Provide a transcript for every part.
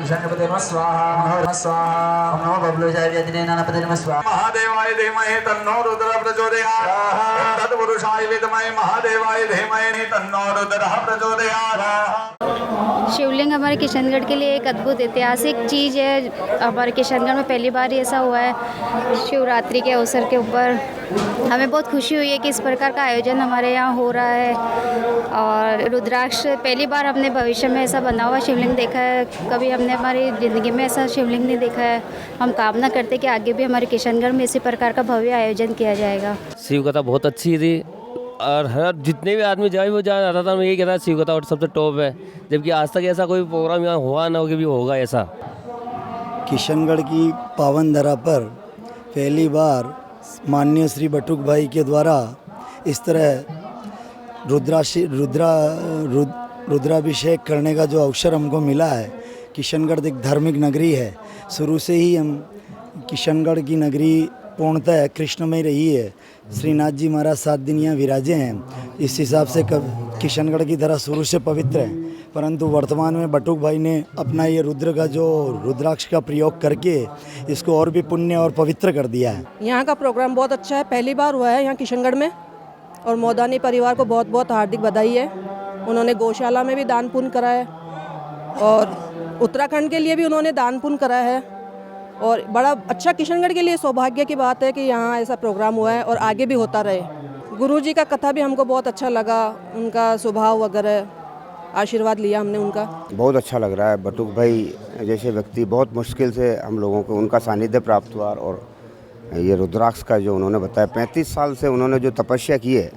ईशान्यपते नमः स्वाहा नमः स्वाहा ओम नमो बबलुजाय व्यतिरेनानपते नमः स्वाहा महादेवाय धीमहि तन्नो रुद्रः प्रचोदयात् तत्पुरुषाय विद्महे महादेवाय धीमहि तन्नो रुद्रः प्रचोदयात्। शिवलिंग हमारे किशनगढ़ के लिए एक अद्भुत ऐतिहासिक चीज़ है। हमारे किशनगढ़ में पहली बार ऐसा हुआ है शिवरात्रि के अवसर के ऊपर। हमें बहुत खुशी हुई है कि इस प्रकार का आयोजन हमारे यहाँ हो रहा है। और रुद्राक्ष पहली बार हमने भविष्य में ऐसा बना हुआ शिवलिंग देखा है। कभी हमने हमारी ज़िंदगी में ऐसा शिवलिंग नहीं देखा है। हम कामना करते हैं कि आगे भी हमारे किशनगढ़ में इसी प्रकार का भव्य आयोजन किया जाएगा। शिव कथा बहुत अच्छी थी और हर जितने भी आदमी जाए वो जहाँ आता था मैं यही कहता शिव कथा और सबसे टॉप है, जबकि आज तक ऐसा कोई प्रोग्राम यहाँ हुआ ना हो कि भी होगा ऐसा। किशनगढ़ की पावन धरा पर पहली बार माननीय श्री बटुक भाई के द्वारा इस तरह रुद्राभिषेक करने का जो अवसर हमको मिला है। किशनगढ़ एक धार्मिक नगरी है, शुरू से ही हम किशनगढ़ की नगरी पूर्णतः कृष्णमय रही है। श्रीनाथ जी महाराज 7 दिन यहाँ विराजे हैं, इस हिसाब से किशनगढ़ की तरह शुरू से पवित्र है। परंतु वर्तमान में बटुक भाई ने अपना ये रुद्र का जो रुद्राक्ष का प्रयोग करके इसको और भी पुण्य और पवित्र कर दिया है। यहाँ का प्रोग्राम बहुत अच्छा है, पहली बार हुआ है यहाँ किशनगढ़ में। और मोदानी परिवार को बहुत बहुत हार्दिक बधाई है। उन्होंने गौशाला में भी दान पुण्य करा है और उत्तराखंड के लिए भी उन्होंने दान पुण्य करा है। और बड़ा अच्छा किशनगढ़ के लिए सौभाग्य की बात है कि यहाँ ऐसा प्रोग्राम हुआ है और आगे भी होता रहे। गुरुजी का कथा भी हमको बहुत अच्छा लगा, उनका स्वभाव वगैरह आशीर्वाद लिया हमने उनका। बहुत अच्छा लग रहा है। बटुक भाई जैसे व्यक्ति बहुत मुश्किल से हम लोगों को उनका सानिध्य प्राप्त हुआ। और ये रुद्राक्ष का जो उन्होंने बताया 35 साल से उन्होंने जो तपस्या की है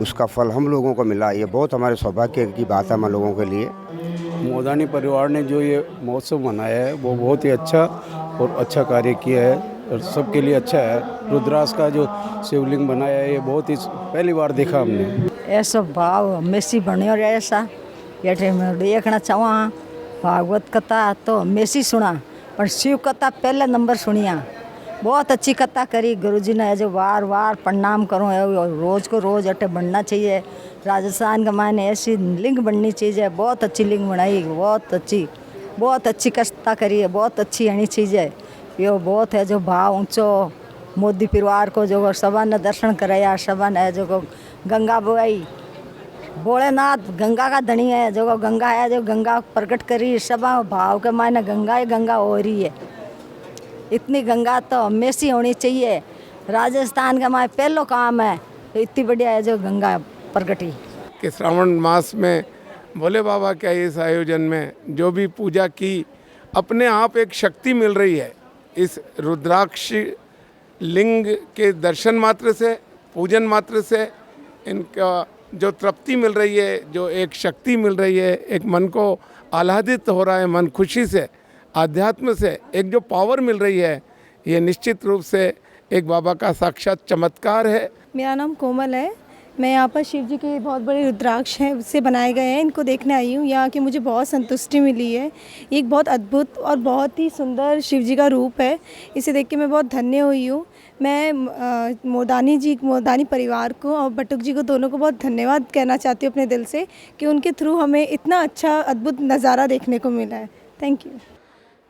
उसका फल हम लोगों को मिला। ये बहुत हमारे सौभाग्य की बात है हम लोगों के लिए। मोदानी परिवार ने जो ये महोत्सव मनाया है वो बहुत ही अच्छा और अच्छा कार्य किया है और सबके लिए अच्छा है। रुद्राक्ष का जो शिवलिंग बनाया है ये बहुत ही पहली बार देखा हमने। ऐसा भाव मेसी बने और ऐसा ये मैं देखना चाहूँ। भागवत कथा तो मेसी सुना पर शिव कथा पहले नंबर सुनिया। बहुत अच्छी कथा करी गुरुजी ने, जो बार बार प्रणाम करूँ। रोज़ को रोज़ अटे बनना चाहिए। राजस्थान का मायने ऐसी लिंग बननी चाहिए। बहुत अच्छी लिंग बनाई, बहुत अच्छी कथा करी है, बहुत अच्छी यानी चीज़ है। ये बहुत है जो भाव ऊंचो मोदी परिवार को जो सभा ने दर्शन कराया। सभा ने जो गंगा बुआई, भोलेनाथ गंगा का धनी है। जो गंगा है जो गंगा प्रकट करी सभा भाव के मायने गंगा ही गंगा हो रही है। इतनी गंगा तो हमेशा होनी चाहिए। राजस्थान का माय पहलो काम है तो इतनी बढ़िया है जो गंगा प्रगटी। कि श्रावण मास में भोले बाबा के इस आयोजन में जो भी पूजा की अपने आप एक शक्ति मिल रही है। इस रुद्राक्ष लिंग के दर्शन मात्र से, पूजन मात्र से इनका जो तृप्ति मिल रही है, जो एक शक्ति मिल रही है, एक मन को आह्लादित हो रहा है, मन खुशी से, आध्यात्म से एक जो पावर मिल रही है, ये निश्चित रूप से एक बाबा का साक्षात चमत्कार है। मेरा नाम कोमल है। मैं यहाँ पर शिव जी के बहुत बड़े रुद्राक्ष हैं उससे बनाए गए हैं, इनको देखने आई हूँ। यहाँ की मुझे बहुत संतुष्टि मिली है। ये एक बहुत अद्भुत और बहुत ही सुंदर शिव जी का रूप है। इसे देख के मैं बहुत धन्य हुई हूँ। मैं मोदानी परिवार को और बटुक जी को दोनों को बहुत धन्यवाद कहना चाहती हूँ अपने दिल से कि उनके थ्रू हमें इतना अच्छा अद्भुत नज़ारा देखने को मिला है। Thank you.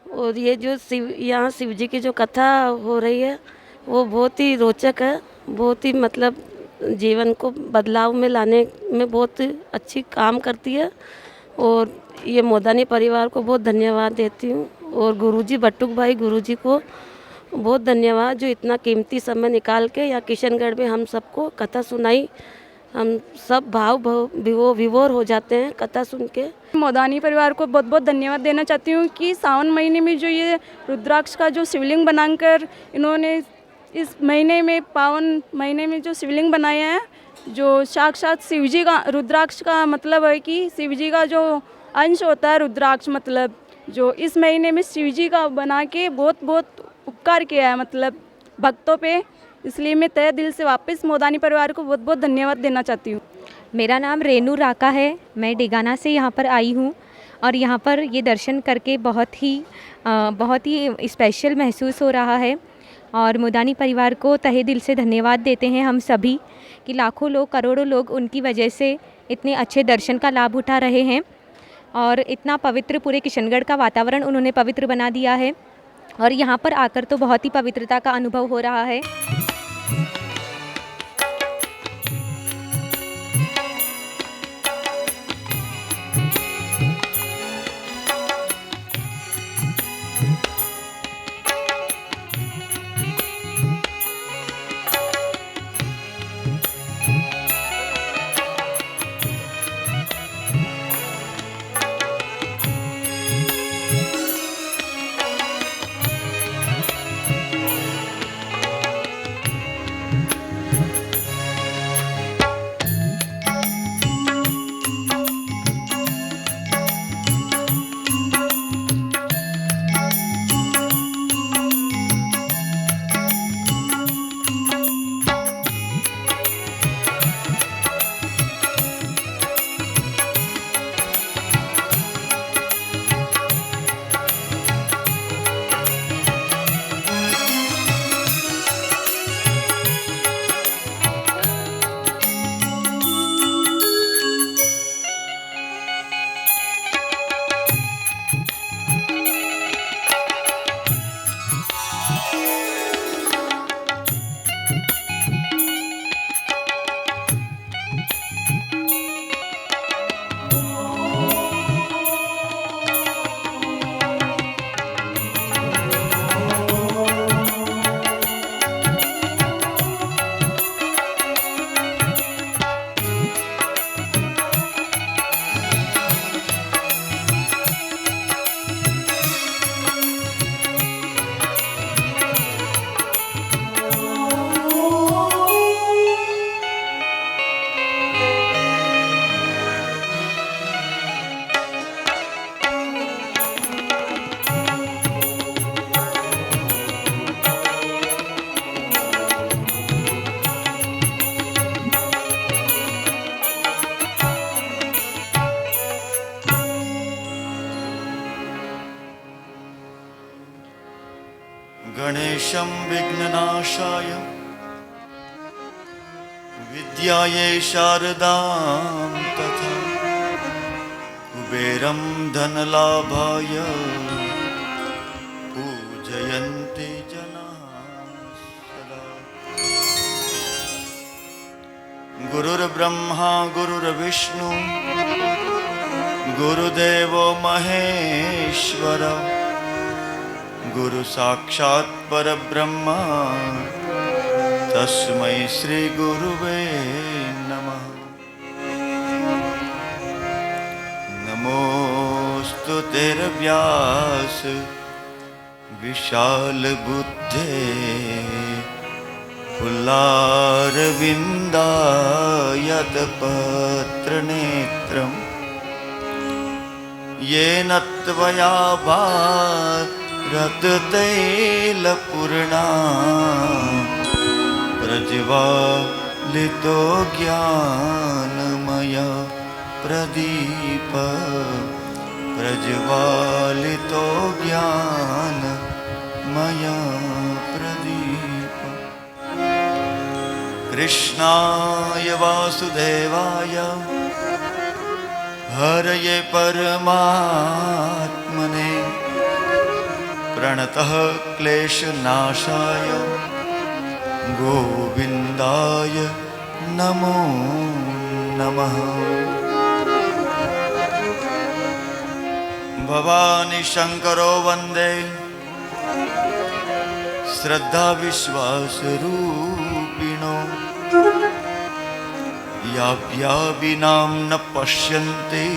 और ये जो यहाँ शिव जी की जो कथा हो रही है वो बहुत ही रोचक है, बहुत ही मतलब जीवन को बदलाव में लाने में बहुत अच्छी काम करती है। और ये मोदानी परिवार को बहुत धन्यवाद देती हूँ। और गुरुजी बटुक भाई गुरुजी को बहुत धन्यवाद जो इतना कीमती समय निकाल के यहाँ किशनगढ़ में हम सबको कथा सुनाई। हम सब विभोर हो जाते हैं कथा सुन के। मोदानी परिवार को बहुत बहुत धन्यवाद देना चाहती हूँ कि सावन महीने में जो ये रुद्राक्ष का जो शिवलिंग बनाकर इन्होंने इस महीने में पावन महीने में जो शिवलिंग बनाया है, जो साक्षात शिवजी का रुद्राक्ष का मतलब है कि शिवजी का जो अंश होता है रुद्राक्ष, मतलब जो इस महीने में शिवजी का बना के बहुत बहुत उपकार किया है मतलब भक्तों पे। इसलिए मैं तहे दिल से वापस मोदानी परिवार को बहुत बहुत धन्यवाद देना चाहती हूँ। मेरा नाम रेनू राका है। मैं डिगाना से यहाँ पर आई हूँ और यहाँ पर ये दर्शन करके बहुत ही स्पेशल महसूस हो रहा है। और मोदानी परिवार को तहे दिल से धन्यवाद देते हैं हम सभी कि लाखों लोग, करोड़ों लोग उनकी वजह से इतने अच्छे दर्शन का लाभ उठा रहे हैं। और इतना पवित्र पूरे किशनगढ़ का वातावरण उन्होंने पवित्र बना दिया है और यहाँ पर आकर तो बहुत ही पवित्रता का अनुभव हो रहा है। गणेशं विघ्ननाशाय विद्यायै शारदां तथा कुबेरं धनलाभाय पूजयन्ति जनाः सदा। गुरुर्ब्रह्मा गुरुर्विष्णु गुरुदेवो महेश्वर गुरु साक्षात् परब्रह्म तस्मै श्री गुरुवे नमः। नमोस्तु तेर्व्यास विशाल बुद्धे फुल्लारविन्दायत पत्र नेत्रम् येन त्वया रत्तैलपूर्णा प्रज्वालितो ज्ञानमय प्रदीप प्रज्वालितो ज्ञानमय प्रदीप। कृष्णाय वासुदेवाय हरये परमात्मने प्रणतः क्लेशनाशाय गोविन्दाय नमो नमः। भवानी शंकरो वन्दे श्रद्धा विश्वासरूपिणो याभ्याविनां न पश्यन्ति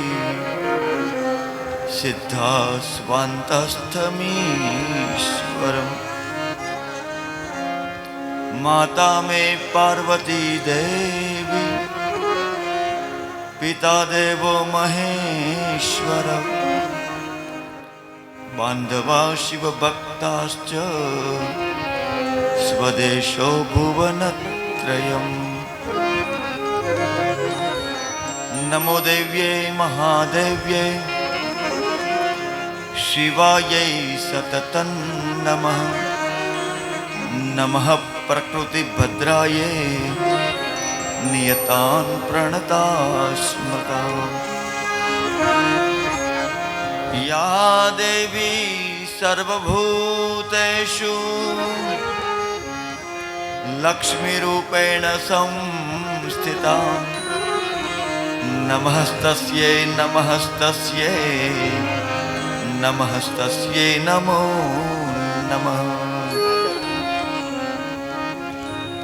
सिद्धा स्वान्तस्थमीश्वरम्। माता मे पार्वती देवी पिता देवो महेश्वर बान्धवा शिवभक्ताश्च स्वदेशो भुवनत्रयम्। नमो देव्यै महादेव्यै शिवायै सततं नमः। नमः प्रकृतिभद्रायै नियतान् प्रणता स्मृता। या देवी सर्वभूतेषु लक्ष्मीरूपेण संस्थिता नमस्तस्यै नमस्तस्यै नमस्तस्यै नमो नमः।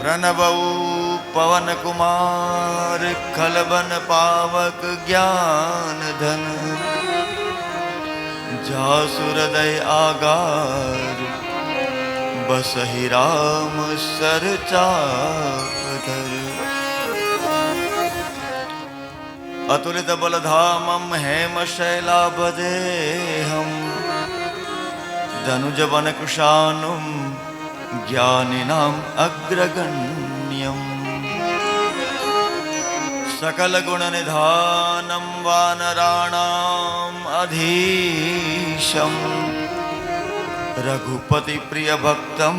प्रणवौ पवन कुमार खलबन पावक ज्ञान धन जासुरदय आगार बसहि राम सर चापधर। अतुलित बलधामं हेम शैलाभदेहं धनुजवन कुशानुं ज्ञानिनाम् अग्रगण्यम् सकलगुणनिधानं वानराणाम् अधीशं रघुपतिप्रियभक्तं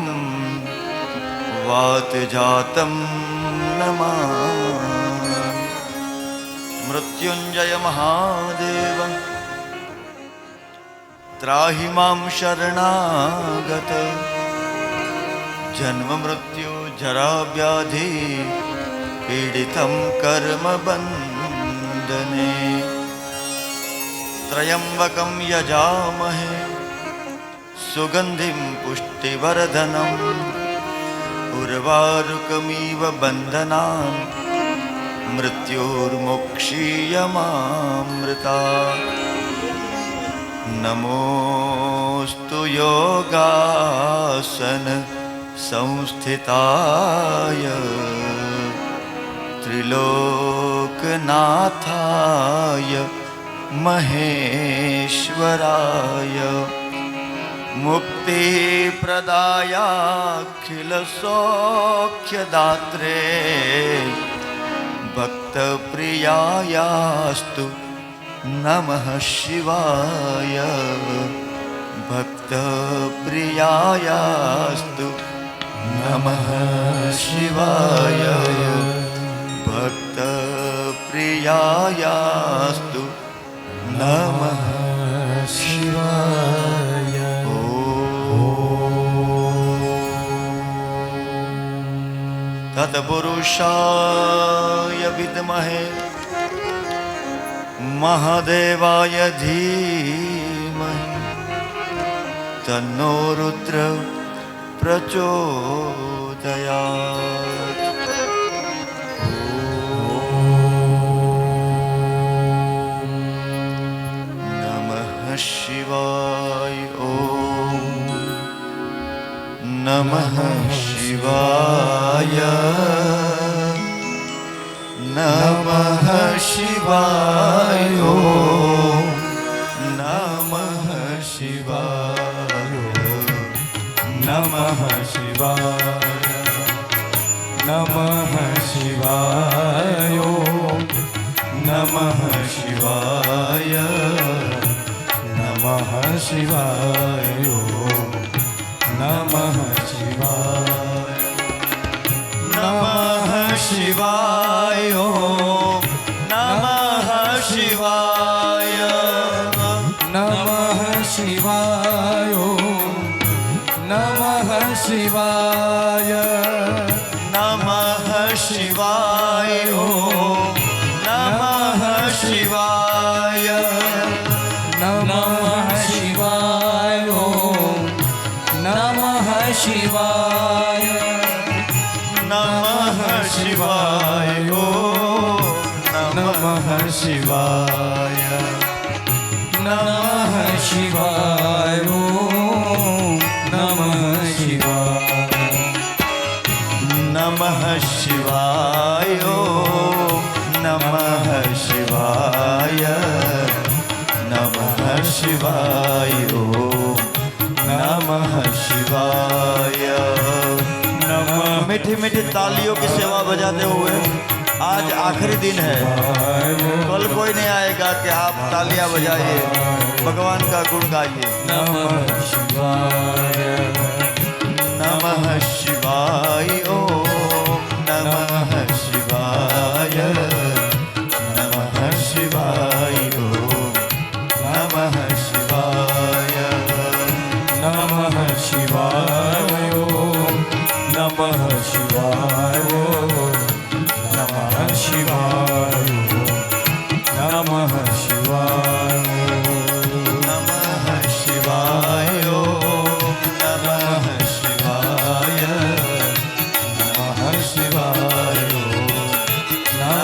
वातजातं नमामि। मृत्युंजय महादेव त्राहि मां शरणागत जन्म मृत्यु जरा व्याधि पीडितं कर्म बंधने। त्र्यंबकं यजामहे सुगंधिं पुष्टिवर्धनम् उर्वारुकमिव बन्धनान् मृत्योर्मुक्षीयमामृता। नमोस्तु योगासन संस्थिताय त्रिलोकनाथाय महेश्वराय मुक्तिप्रदायाखिल सौख्यदात्रे भक्तप्रियायास्तु नमः शिवाय भक्तप्रियायास्तु नमः शिवाय भक्तप्रियायास्तु नमः शिवाय। तत्पुरुषाय विद्महे महादेवाय धीमहि तन्नो रुद्र प्रचोदयात्। नमः शिवाय। ओम नमः शिवाय नमः शिवाय। ओम नमः शिवाय नमः शिवाय नमः शिवाय। ओम नमः शिवाय नमः शिवाय। ओम नमः शिवाय नमः शिवाय। ओम नमः शिवाय नमः शिवाय। ओम नमः शिवाय नमः शिवाय। ओम नमः शिवाय नमः शिवाय। ओम नमः शिवाय नमः शिवाय। ओम नमः शिवाय नमः शिवाय। ओम नमः शिवाय नमः शिवाय। ओम नमः शिवाय नमः शिवाय। ओम नमः शिवाय नमः। मीठी मीठी तालियों की सेवा बजाते हुए आज आखिरी दिन है, कल कोई नहीं आएगा कि आप तालियां बजाइए, भगवान का गुण गाइए। नमः शिवाय नमः शिवाय। ओम नमः शिवाय नमः शिवाय। ओम नमः शिवाय।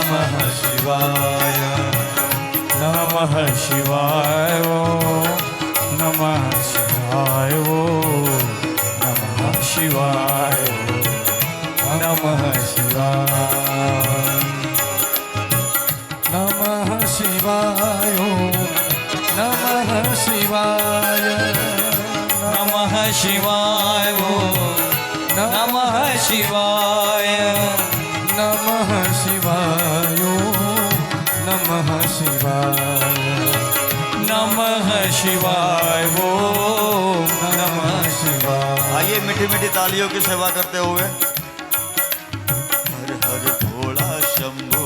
नमः शिवाय नमः शिवाय ओम नमः शिवाय ओम नमः शिवाय नमः शिवाय नमः शिवाय नमः शिवाय नमः शिवाय नमः शिवाय नमः शिवाय नमः शिवाय नमः शिवाय ओम नमः शिवाय। आइए मीठी मीठी तालियों की सेवा करते हुए हर हर भोला शंभो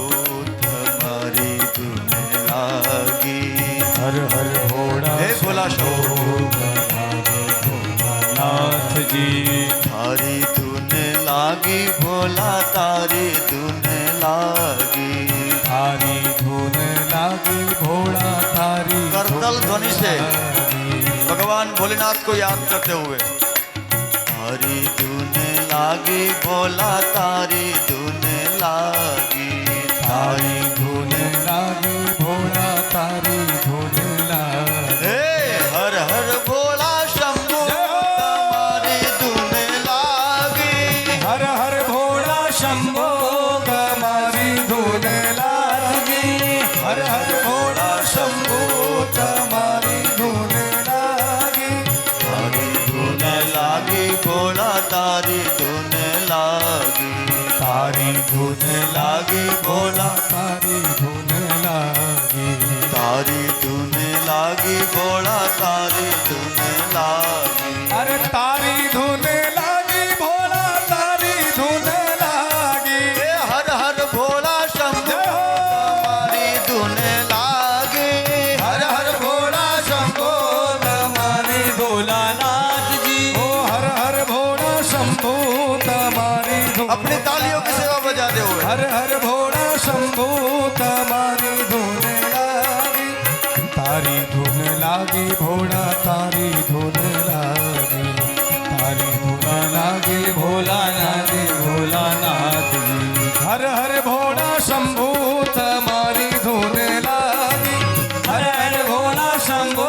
तुम्हारी धुन लागी हर हर भोला हे भोला शंभो नाथ जी तारी धुन लागी भोला तारी धुन लागी तारी धुन लागी भोला तारी करतल ध्वनि से भगवान भोलेनाथ को याद करते हुए तारी धुन लागी भोला तारी धुन लागी तारी धुन लागी भोला तारी धुन लागी हर हर भोला शंभो तुम्हारी धुन लागी हर हर भोला शंभो तुम्हारी धुन लागी हर हर भोला शंभो तुम्हारी धुन लागी तारी धुन लागी भोला तारी धुन लागी तारी धुन लागी भोला तारी धुन लागी तारी धुन लागी भोला तारी धुन लागी अरे तारी धुन लागी भोला तारी धुन लागी हर हर भोला शंभो तुम्हारी धुन लागी हर हर भोला शंभो तुम्हारी भोलानाथ जी ओ हर हर भोला शंभो तुम्हारी धुन अपनी तालियों की सेवा बजाते हुए हर हर भोला शंभो तुम्हारी धुन लागी तारी धुन लागी भोला तारी धुन लागी तारी धुन लागी भोलानाथ भोलानाथ जी हर हर भोला शंभो तुम्हारी धुन लागी हर हर भोला शंभो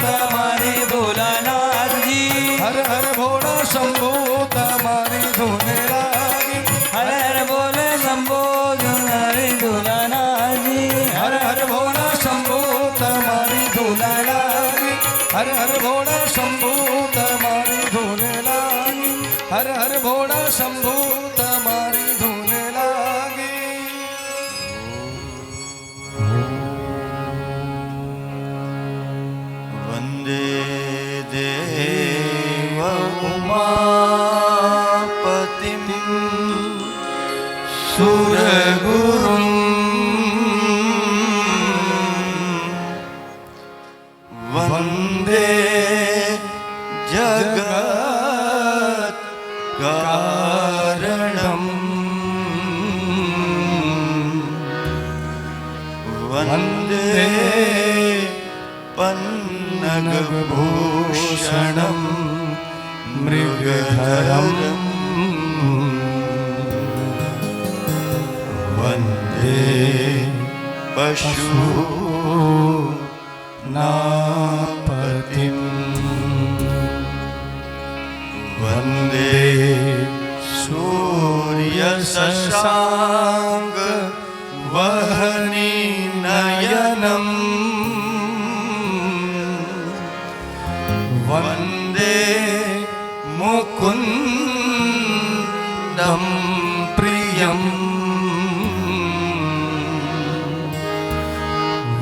तुम्हारी भोलानाथ जी हर हर भोला शंभो तुम्हारी धुन लागी हर हर भोले शंभो तुम्हारी भोलानाथ जी हर हर भोला शंभो तुम्हारी धुन लागी हर हर भोला शंभो तुम्हारी धुन लागी हर हर भोला शंभो तुम्हारी धुन लागी वंदे देव उमापतिं सुरगुरुं वंदे जगत् कारणं वंदे पन्नगभूषणं मृगधरं वंदे पशूनापतिं वंदे सूर्यशशांक वहनी नयनम् वंदे मुकुन्दं प्रियं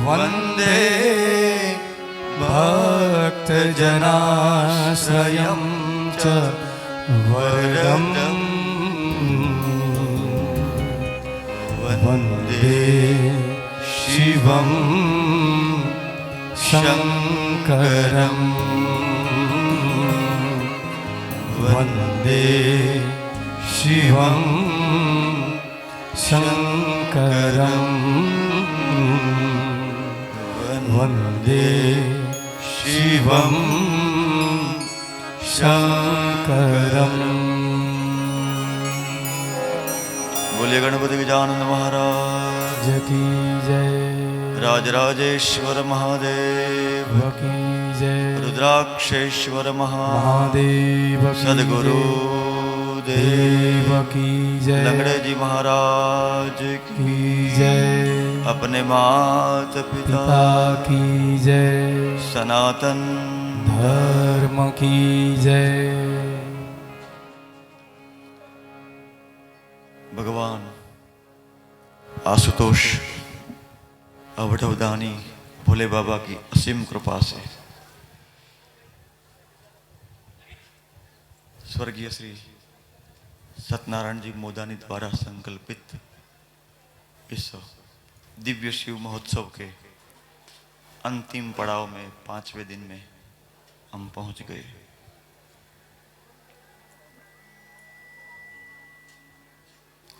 वंदे भक्तजनाश्रयं च वरदम् वंदे शिवं शंकरं वंदे शिवं शंकरं वंदे शिवं शंकरं। बोलिए गणपति गजानन महाराज की जय, राजराजेश्वर महादेव की जय, रुद्राक्षेश्वर महादेव की सदगुरु देव की जय, लंगड़े जी महाराज की जय, अपने मात पिता की जय, सनातन धर्म की जय। भगवान आशुतोष अवधवदानी भोले बाबा की असीम कृपा से स्वर्गीय श्री सत्यनारायण जी मोदानी द्वारा संकल्पित इस दिव्य शिव महोत्सव के अंतिम पड़ाव में 5वें दिन में हम पहुंच गए।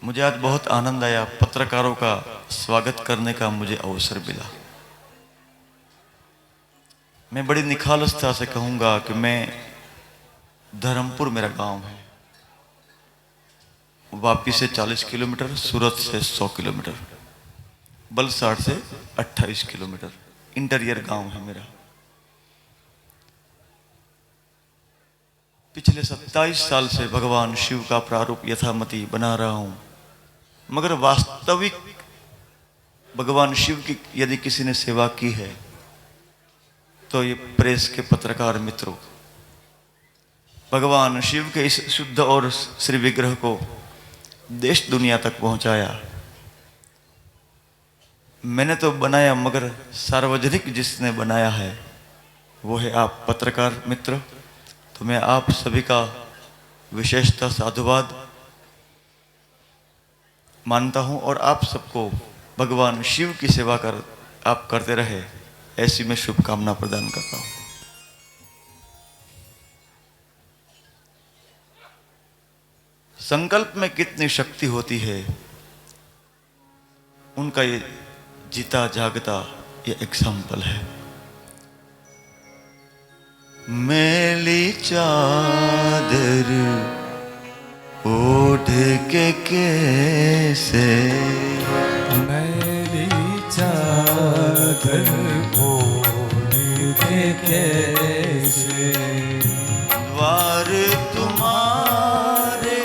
मुझे आज बहुत आनंद आया, पत्रकारों का स्वागत करने का मुझे अवसर मिला। मैं बड़ी निखालसता से कहूंगा कि मैं धर्मपुर मेरा गांव है, वापी से 40 किलोमीटर, सूरत से 100 किलोमीटर, बलसाड़ से 28 किलोमीटर, इंटीरियर गांव है मेरा। पिछले 27 साल से भगवान शिव का प्रारूप यथामति बना रहा हूं, मगर वास्तविक भगवान शिव की यदि किसी ने सेवा की है तो ये प्रेस के पत्रकार मित्रों, भगवान शिव के इस शुद्ध और श्री विग्रह को देश दुनिया तक पहुंचाया। मैंने तो बनाया, मगर सार्वजनिक जिसने बनाया है वो है आप पत्रकार मित्र। तो मैं आप सभी का विशेषतः साधुवाद मानता हूं और आप सबको भगवान शिव की सेवा कर आप करते रहे, ऐसी मैं शुभकामना प्रदान करता हूं। संकल्प में कितनी शक्ति होती है, उनका ये जीता जागता ये एग्जाम्पल है। मैली चादर ओढ़ के कैसे, मैली चादर ओढ़ के कैसे, द्वार तुम्हारे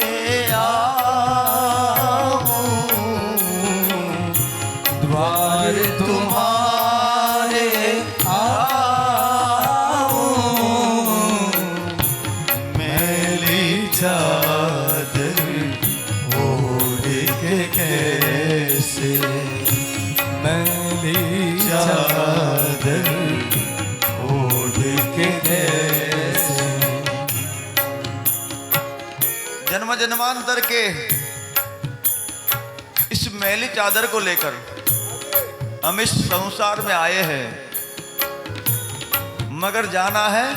आऊं, द्वार तुम्हारे चादर ओढ़ के कैसे, मैली चादर ओढ़ के कैसे। जन्म जन्मांतर के इस मैली चादर को लेकर हम इस संसार में आए हैं, मगर जाना है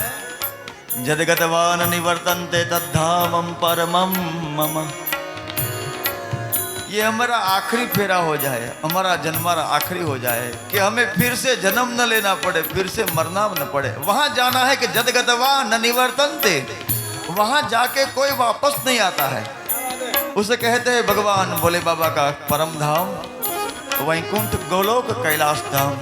जदगतवान निवर्तन्ते तद्धामं परमं मम। ये हमारा आखिरी फेरा हो जाए, हमारा जन्मारा आखिरी हो जाए, कि हमें फिर से जन्म न लेना पड़े, फिर से मरना न पड़े। वहां जाना है कि जदगतवान न निवर्तन्ते, वहां जाके कोई वापस नहीं आता है। उसे कहते हैं भगवान भोले बाबा का परम धाम, वैकुंठ गोलोक कैलाश धाम।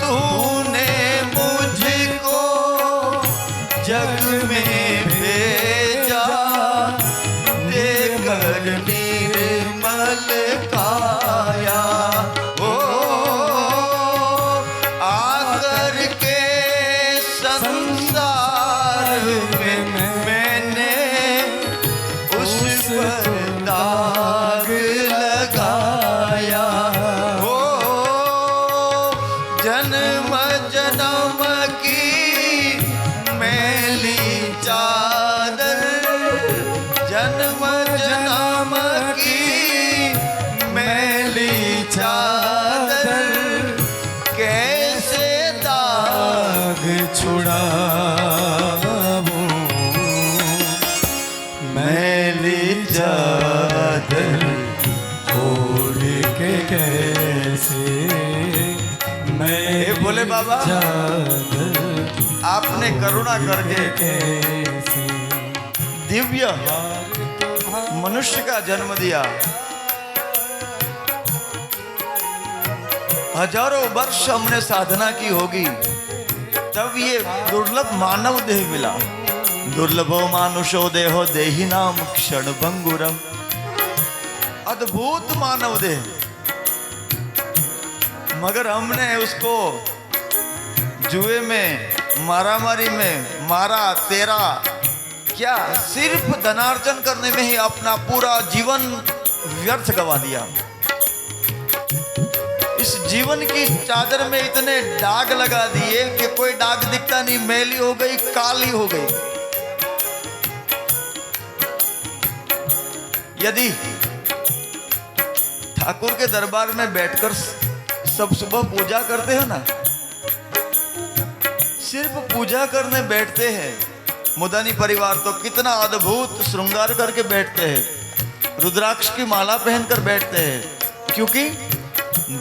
तूने मुझको जग में भेजा, देकर निर्मल काया, ओ आकर के संसार में मैंने उस पर दाग लगाया। जन्म जन्म की मैली चादर, जन्म जन्म की मैली चादर, कैसे दाग छुड़ाऊं, मैली चादर ओढ़ के कैसे। हे भोले बाबा, आपने करुणा करके दिव्य मनुष्य का जन्म दिया। हजारों वर्ष हमने साधना की होगी, तब ये दुर्लभ मानव देह मिला। दुर्लभो मानुषो देहो देहि नाम क्षण भंगुरम। अद्भुत मानव देह, मगर हमने उसको जुए में, मारामारी में मारा तेरा, क्या सिर्फ धनार्जन करने में ही अपना पूरा जीवन व्यर्थ गवा दिया। इस जीवन की चादर में इतने दाग लगा दिए कि कोई दाग दिखता नहीं, मैली हो गई, काली हो गई। यदि ठाकुर के दरबार में बैठकर सब सुबह पूजा करते हो ना, सिर्फ पूजा करने बैठते हैं, मुदानी परिवार तो कितना अद्भुत श्रृंगार करके बैठते हैं, रुद्राक्ष की माला पहनकर बैठते हैं, क्योंकि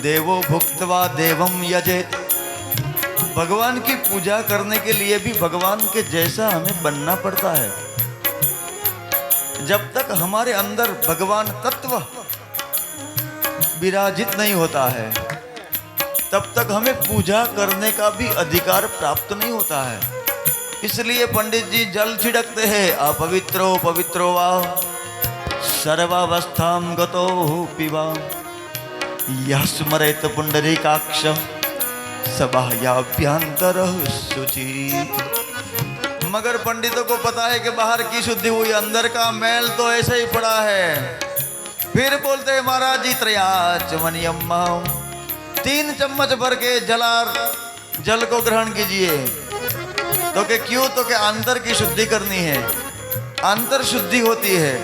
देवो भुक्त्वा देवम यजेत। भगवान की पूजा करने के लिए भी भगवान के जैसा हमें बनना पड़ता है। जब तक हमारे अंदर भगवान तत्व विराजित नहीं होता है, तब तक हमें पूजा करने का भी अधिकार प्राप्त नहीं होता है। इसलिए पंडित जी जल छिड़कते हैं, अपवित्रो पवित्रो वा सर्वावस्थां गतो पिबा यः स्मरेत पुंडरीकाक्षं सबाह्याभ्यंतरः शुचि। मगर पंडितों को पता है कि बाहर की शुद्धि हुई, अंदर का मैल तो ऐसे ही पड़ा है। फिर बोलते हैं महाराज जी त्रयाचमनियम्मा, 3 चम्मच भर के जल को ग्रहण कीजिए। तो के क्यों? तो के अंतर की शुद्धि करनी है। अंतर शुद्धि होती है,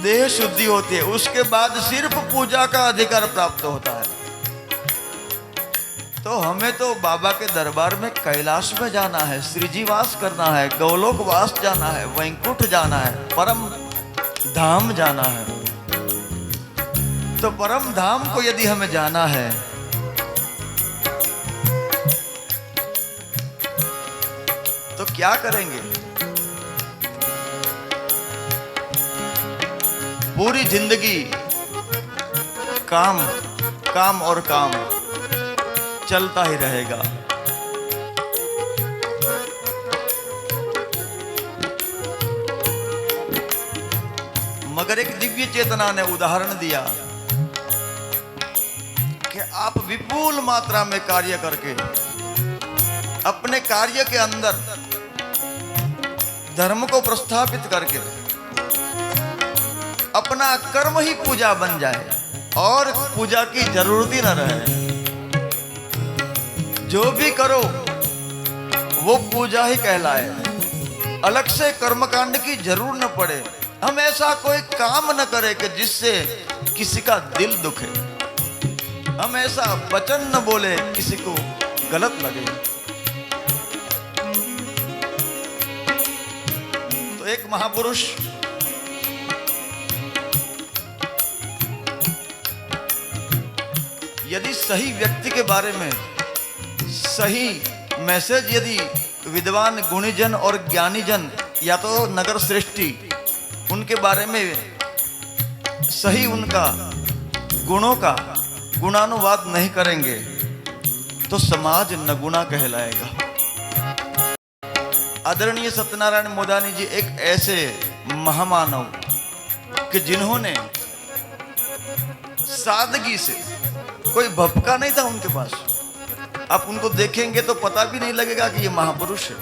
देह शुद्धि होती है, उसके बाद सिर्फ पूजा का अधिकार प्राप्त होता है। तो हमें तो बाबा के दरबार में कैलाश में जाना है, श्रीजीवास करना है, गौलोक वास जाना है, वैकुंठ जाना है, परम धाम जाना है। तो परम धाम को यदि हमें जाना है तो क्या करेंगे? पूरी जिंदगी काम काम और काम चलता ही रहेगा। मगर एक दिव्य चेतना ने उदाहरण दिया कि आप विपुल मात्रा में कार्य करके अपने कार्य के अंदर धर्म को प्रस्थापित करके अपना कर्म ही पूजा बन जाए और पूजा की जरूरत ही न रहे। जो भी करो वो पूजा ही कहलाए, अलग से कर्मकांड की जरूर न पड़े। हम ऐसा कोई काम न करें कि जिससे किसी का दिल दुखे। हम ऐसा वचन न बोले किसी को गलत लगे। तो एक महापुरुष यदि सही व्यक्ति के बारे में सही मैसेज यदि विद्वान गुणीजन और ज्ञानीजन या तो नगर श्रेष्ठी उनके बारे में सही उनका गुणों का गुणानुवाद नहीं करेंगे तो समाज नगुणा कहलाएगा। आदरणीय सत्यनारायण मोदानी जी एक ऐसे महामानव कि जिन्होंने सादगी से, कोई भपका नहीं था उनके पास। आप उनको देखेंगे तो पता भी नहीं लगेगा कि ये महापुरुष है।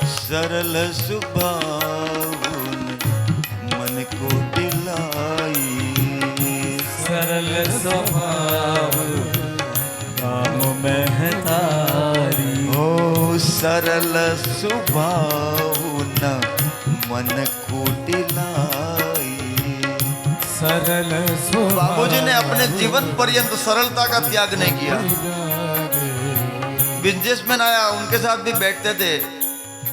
सरल सुभावन मन को दिलाई, सरल स्वभाव काम में है तारी। ओ सरल सुभावन मन को दिलाई। सरल बाबूजी ने अपने जीवन पर्यंत सरलता का त्याग नहीं किया। बिजनेसमैन आया उनके साथ भी बैठते थे,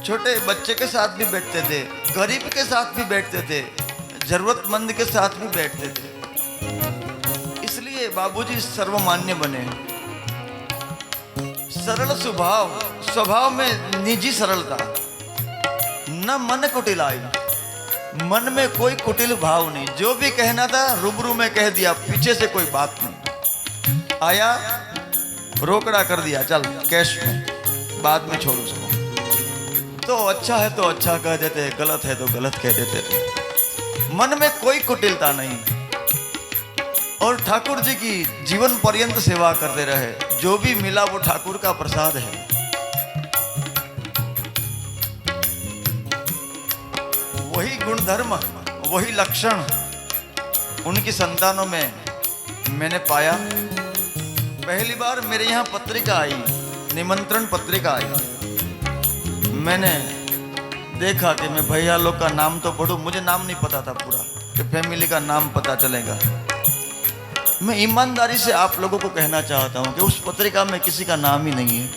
छोटे बच्चे के साथ भी बैठते थे, गरीब के साथ भी बैठते थे, जरूरतमंद के साथ भी बैठते थे। इसलिए बाबूजी सर्वमान्य बने। सरल स्वभाव, स्वभाव में निजी सरलता, न मन कुटिलाई, मन में कोई कुटिल भाव नहीं। जो भी कहना था रूबरू में कह दिया, पीछे से कोई बात नहीं। आया रोकड़ा कर दिया, चल कैश में, बाद में छोड़ उसको। तो अच्छा है तो अच्छा कह देते, गलत है तो गलत कह देते। मन में कोई कुटिलता नहीं। और ठाकुर जी की जीवन पर्यंत सेवा करते रहे। जो भी मिला वो ठाकुर का प्रसाद है। वही गुणधर्म, वही लक्षण उनकी संतानों में मैंने पाया। पहली बार मेरे यहाँ पत्रिका आई, निमंत्रण पत्रिका आई। मैंने देखा कि मैं भैया लोग का नाम तो पढ़ूं, मुझे नाम नहीं पता था पूरा, कि फैमिली का नाम पता चलेगा। मैं ईमानदारी से आप लोगों को कहना चाहता हूं कि उस पत्रिका में किसी का नाम ही नहीं है।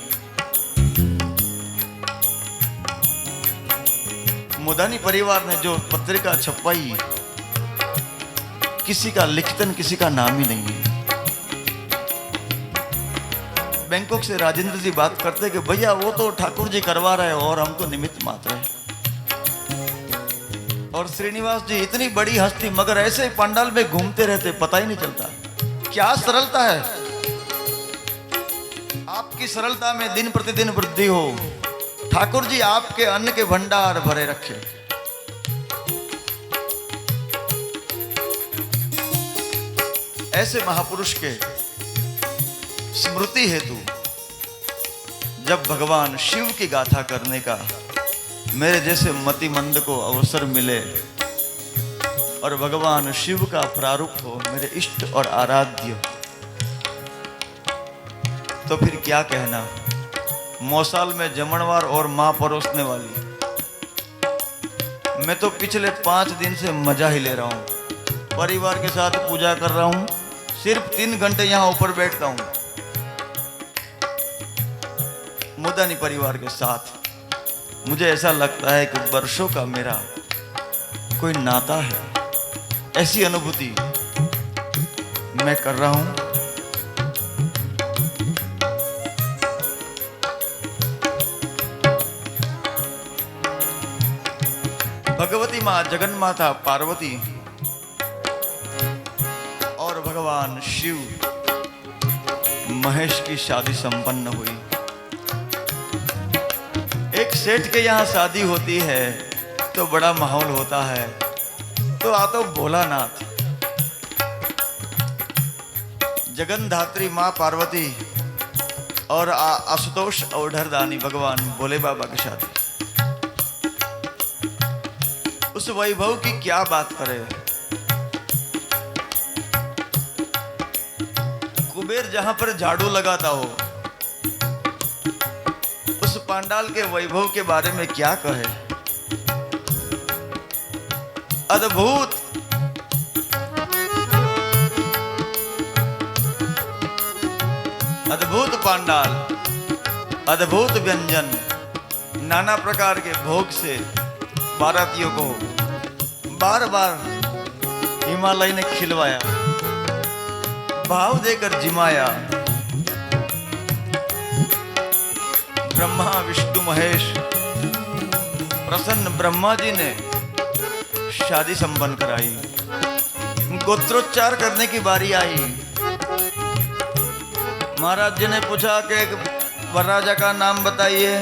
मुदानी परिवार ने जो पत्रिका छपवाई, किसी का लिखतन, किसी का नाम ही नहीं है। बैंकॉक से राजेंद्र जी बात करते कि भैया वो तो ठाकुर जी करवा रहे हो और हम तो निमित्त मात्र हैं। और श्रीनिवास जी इतनी बड़ी हस्ती, मगर ऐसे पंडाल में घूमते रहते, पता ही नहीं चलता। क्या सरलता है। आपकी सरलता में दिन प्रतिदिन वृद्धि हो। ठाकुर जी आपके अन्न के भंडार भरे रखे। ऐसे महापुरुष के स्मृति हेतु जब भगवान शिव की गाथा करने का मेरे जैसे मतिमंद को अवसर मिले और भगवान शिव का प्रारूप हो मेरे इष्ट और आराध्य, तो फिर क्या कहना। मौसाल में जमणवार और मां परोसने वाली, मैं तो पिछले 5 दिन से मजा ही ले रहा हूं। परिवार के साथ पूजा कर रहा हूं, सिर्फ 3 घंटे यहां ऊपर बैठता हूं मुदानी परिवार के साथ। मुझे ऐसा लगता है कि वर्षों का मेरा कोई नाता है। ऐसी अनुभूति मैं कर रहा हूं। भगवती मां जगन्माता पार्वती और भगवान शिव महेश की शादी संपन्न हुई। एक सेठ के यहाँ शादी होती है तो बड़ा माहौल होता है। तो आतो भोलानाथ, जगन्धात्री माँ पार्वती और आशुतोष औढ़रदानी भगवान भोले बाबा की शादी। उस वैभव की क्या बात करे। कुबेर जहां पर झाड़ू लगाता हो, उस पांडाल के वैभव के बारे में क्या कहे। अद्भुत, अद्भुत पांडाल, अद्भुत व्यंजन, नाना प्रकार के भोग से बारातियों को बार बार हिमालय ने खिलवाया, भाव देकर जिमाया। ब्रह्मा विष्णु महेश प्रसन्न ब्रह्मा जी ने शादी संपन्न कराई। गोत्रोच्चार करने की बारी आई। महाराज जी ने पूछा कि वरराजा का नाम बताइए,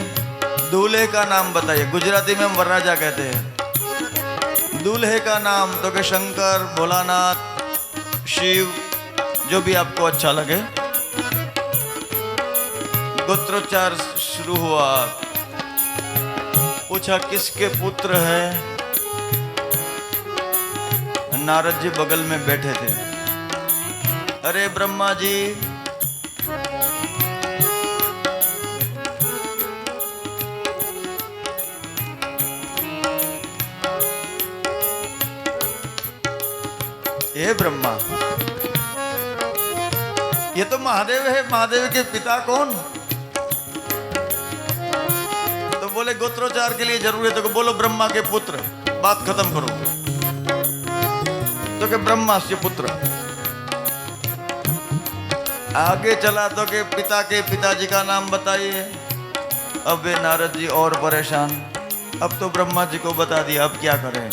दूल्हे का नाम बताइए। गुजराती में हम वरराजा कहते हैं। दूल्हे का नाम तो के शंकर, भोलानाथ, शिव, जो भी आपको अच्छा लगे। गोत्रोच्चार शुरू हुआ। पूछा किसके पुत्र है। नारद जी बगल में बैठे थे। अरे ब्रह्मा जी, हे ब्रह्मा, ये तो महादेव है। महादेव के पिता कौन? तो बोले गोत्रोच्चार के लिए जरूरी है तो बोलो ब्रह्मा के पुत्र, बात खत्म करो। तो के ब्रह्मा से पुत्र। आगे चला तो के पिताजी का नाम बताइए। अब वे नारद जी और परेशान, अब तो ब्रह्मा जी को बता दिया, अब क्या करें।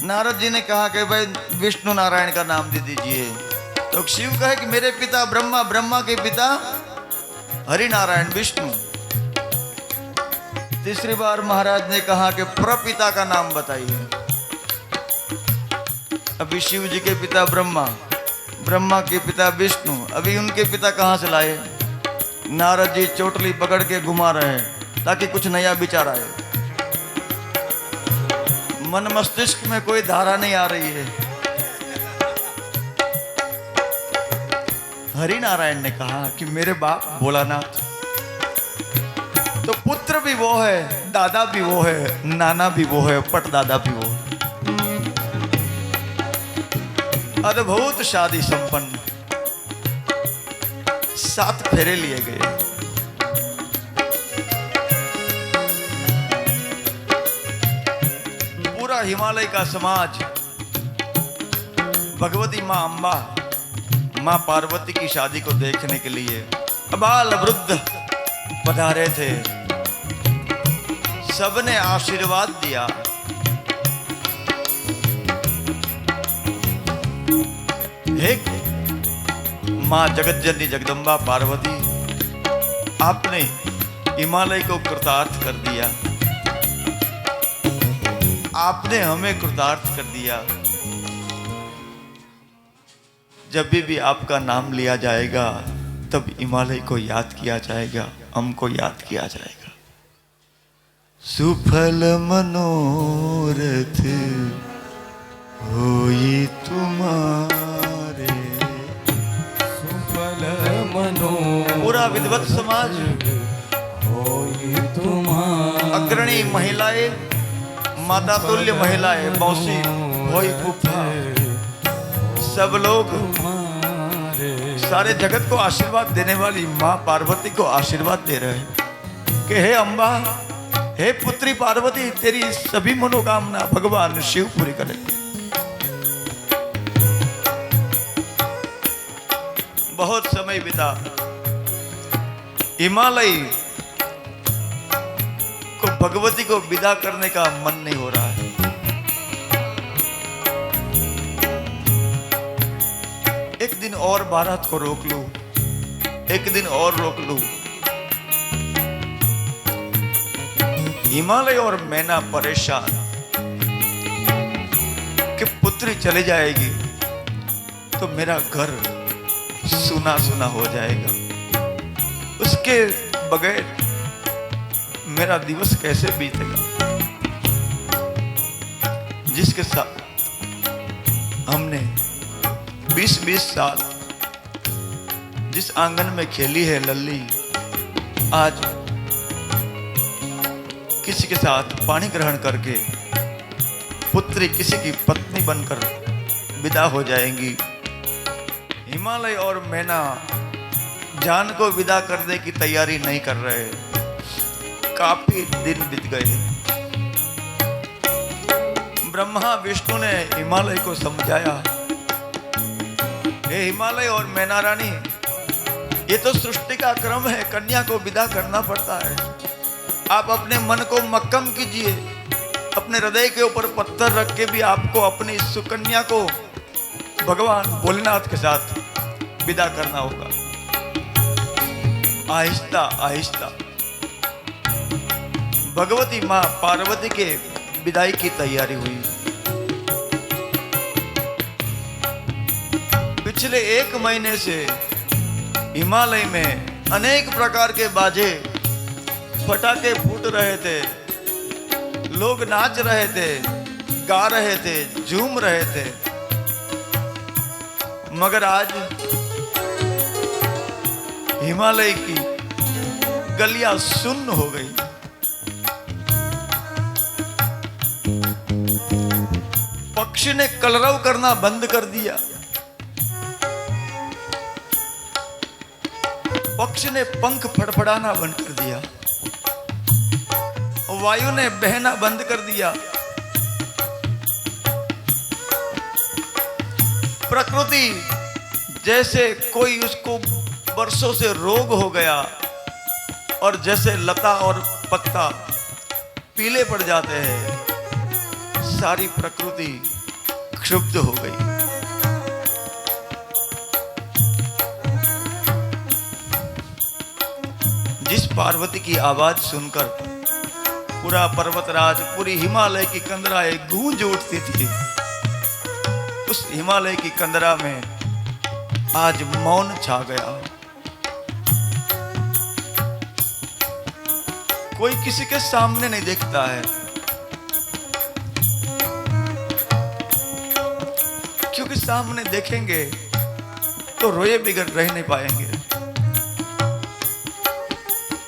नारद जी ने कहा कि भाई विष्णु नारायण का नाम दे दीजिए। तो शिव कहे कि मेरे पिता ब्रह्मा, ब्रह्मा के पिता हरि नारायण विष्णु। तीसरी बार महाराज ने कहा कि प्रपिता का नाम बताइए। अभी शिव जी के पिता ब्रह्मा, ब्रह्मा के पिता विष्णु, अभी उनके पिता कहाँ से लाए। नारद जी चोटली पकड़ के घुमा रहे हैं ताकि कुछ नया विचार आए। मन मस्तिष्क में कोई धारा नहीं आ रही है। हरि नारायण ने कहा कि मेरे बाप भोलानाथ, तो पुत्र भी वो है, दादा भी वो है, नाना भी वो है, पटदादा भी वो है। अद्भुत शादी संपन्न, 7 फेरे लिए गए। पूरा हिमालय का समाज भगवती मां अंबा, मां पार्वती की शादी को देखने के लिए अबाल वृद्ध पधारे थे। सबने आशीर्वाद दिया। एक मां जगत जननी जगदम्बा पार्वती, आपने हिमालय को कृतार्थ कर दिया, आपने हमें कृतार्थ कर दिया। जब भी आपका नाम लिया जाएगा तब हिमालय को याद किया जाएगा, हमको याद किया जाएगा। सुफल मनोरथ होई तुम्हारे, सुफल मनो पूरा विद्वत समाज होई तुम्हारे, अग्रणी महिलाएं, माता तुल्य महिलाएं, मौसी भोई फूफा, सब लोग सारे जगत को आशीर्वाद देने वाली मां पार्वती को आशीर्वाद दे रहे हैं कि हे अम्बा, हे पुत्री पार्वती, तेरी सभी मनोकामना भगवान शिव पूरी करे। बहुत समय बीता, हिमालय को भगवती को विदा करने का मन नहीं हो रहा है। एक दिन और भारत को रोक लूं, एक दिन और रोक लूं। हिमालय और मैना परेशान कि पुत्री चली जाएगी तो मेरा घर सुना सुना हो जाएगा, उसके बगैर मेरा दिवस कैसे बीतेगा। जिसके साथ हमने 20-20 साल जिस आंगन में खेली है लल्ली, आज किसी के साथ पानी ग्रहण करके पुत्री किसी की पत्नी बनकर विदा हो जाएंगी। हिमालय और मैना जान को विदा करने की तैयारी नहीं कर रहे। काफी दिन बीत गए। ब्रह्मा विष्णु ने हिमालय को समझाया, हे हिमालय और मैना रानी, ये तो सृष्टि का क्रम है, कन्या को विदा करना पड़ता है। आप अपने मन को मक्कम कीजिए, अपने हृदय के ऊपर पत्थर रख के भी आपको अपनी सुकन्या को भगवान भोलेनाथ के साथ विदा करना होगा। आहिस्ता आहिस्ता भगवती मां पार्वती के विदाई की तैयारी हुई। पिछले 1 महीने से हिमालय में अनेक प्रकार के बाजे पटाखे फूट रहे थे, लोग नाच रहे थे, गा रहे थे, झूम रहे थे। मगर आज हिमालय की गलियां सुन्न हो गई। पक्षी ने कलरव करना बंद कर दिया, पक्षी ने पंख फड़फड़ाना बंद कर दिया, वायु ने बहना बंद कर दिया। प्रकृति जैसे कोई उसको बरसों से रोग हो गया और जैसे लता और पत्ता पीले पड़ जाते हैं, सारी प्रकृति क्षुब्ध हो गई। जिस पार्वती की आवाज सुनकर पूरा पर्वतराज, पूरी हिमालय की कंदराएं गूंज उठती थी, उस हिमालय की कंदरा में आज मौन छा गया। कोई किसी के सामने नहीं देखता है, क्योंकि सामने देखेंगे तो रोए बिगड़ रह नहीं पाएंगे।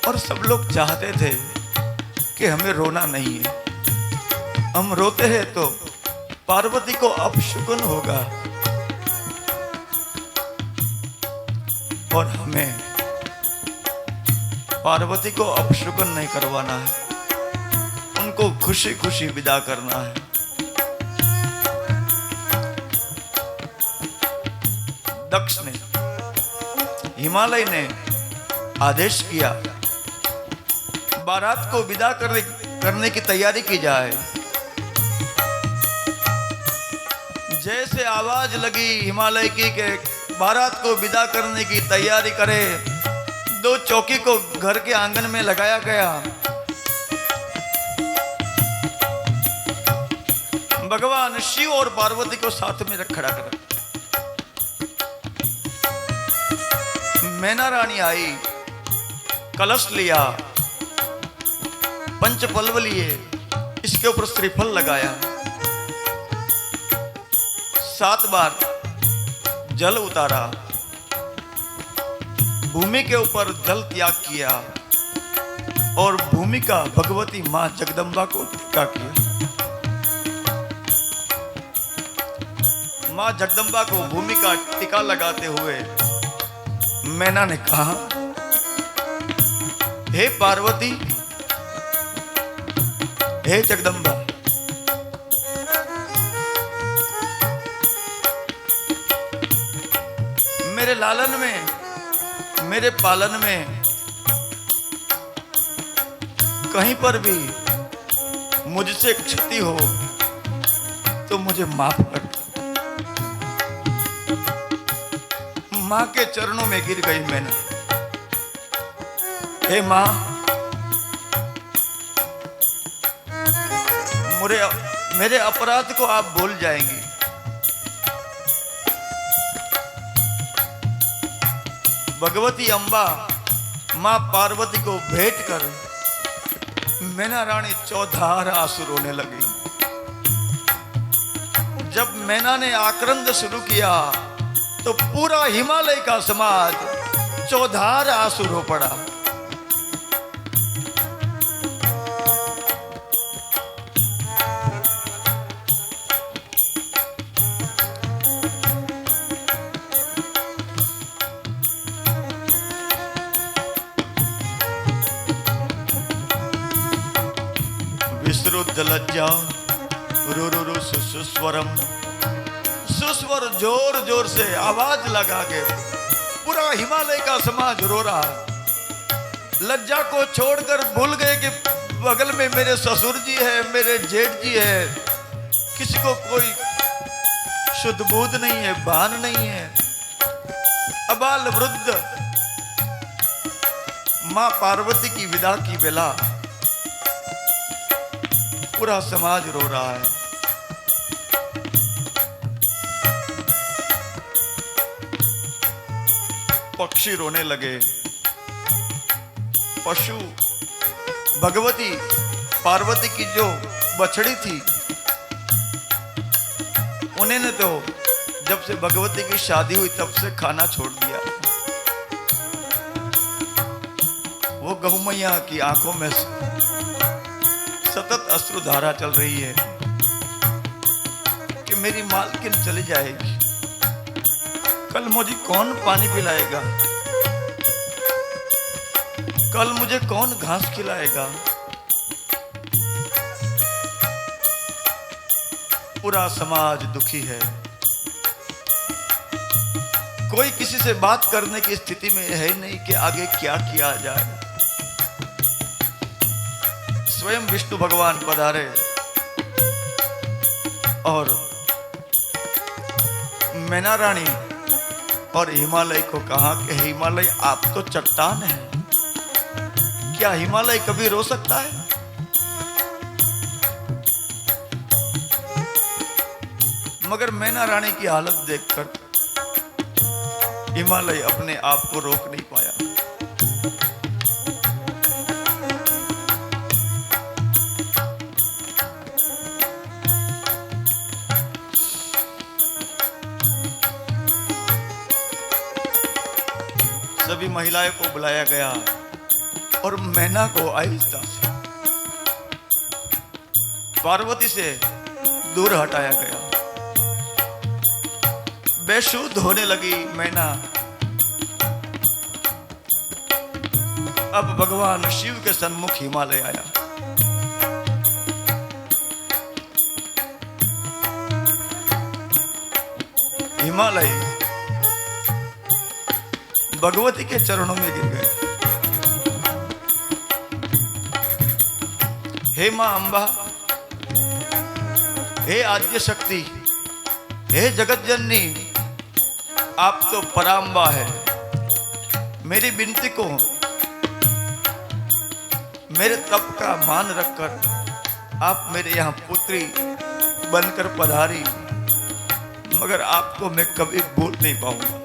और सब लोग चाहते थे कि हमें रोना नहीं है, हम रोते हैं तो पार्वती को अपशुकुन होगा और हमें पार्वती को अपशुकुन नहीं करवाना है, उनको खुशी खुशी विदा करना है। दक्ष ने, हिमालय ने आदेश किया बारात को विदा करने की तैयारी की जाए। जैसे आवाज लगी हिमालय की के बारात को विदा करने की तैयारी करे, दो चौकी को घर के आंगन में लगाया गया। भगवान शिव और पार्वती को साथ में खड़ा करा। मैना रानी आई, कलश लिया, पंच पल्लव लिए, इसके ऊपर श्रीफल लगाया, 7 बार जल उतारा, भूमि के ऊपर जल त्याग किया और भूमि का भगवती मां जगदम्बा को टीका किया। मां जगदम्बा को भूमि का टीका लगाते हुए मैना ने कहा, हे पार्वती, हे जगदम्बा, मेरे लालन में, मेरे पालन में कहीं पर भी मुझसे क्षति हो तो मुझे माफ कर। मां के चरणों में गिर गई मैंने, हे मां, मेरे अपराध को आप भूल जाएंगी। भगवती अम्बा मां पार्वती को भेंट कर मैना रानी चौधार आंसू रोने लगी। जब मैना ने आक्रंद शुरू किया तो पूरा हिमालय का समाज चौधार आंसू रो पड़ा। विश्रुत लज्जा रुरुरु सुस्वरम, सुस्वर जोर जोर से आवाज लगा के पूरा हिमालय का समाज रो रहा है। लज्जा को छोड़कर भूल गए कि बगल में मेरे ससुर जी है, मेरे जेठ जी है, किसी को कोई शुद्ध बुद्ध नहीं है, भान नहीं है। अबाल वृद्ध मां पार्वती की विदा की बेला पूरा समाज रो रहा है। पक्षी रोने लगे, पशु, भगवती पार्वती की जो बछड़ी थी उन्होंने तो जब से भगवती की शादी हुई तब से खाना छोड़ दिया। वो गौ मैया की आंखों में सतत अश्रुधारा चल रही है कि मेरी मालकिन चली जाएगी, कल मुझे कौन पानी पिलाएगा, कल मुझे कौन घास खिलाएगा। पूरा समाज दुखी है। कोई किसी से बात करने की स्थिति में है ही नहीं कि आगे क्या किया जाए। स्वयं विष्णु भगवान पधारे और मैना रानी और हिमालय को कहा कि हिमालय आप तो चट्टान हैं, क्या हिमालय कभी रो सकता है? मगर मैना रानी की हालत देखकर हिमालय अपने आप को रोक नहीं पाया। सभी महिलाओं को बुलाया गया और मैना को आहिस्ता से पार्वती से दूर हटाया गया। बेशुद्ध होने लगी मैना। अब भगवान शिव के सन्मुख हिमालय आया। हिमालय भगवती के चरणों में गिर गए। हे मां अंबा, हे आद्य शक्ति, हे जगत जननी, आप तो पराम्बा है। मेरी विनती को मेरे तप का मान रखकर आप मेरे यहाँ पुत्री बनकर पधारी, मगर आपको मैं कभी भूल नहीं पाऊंगा।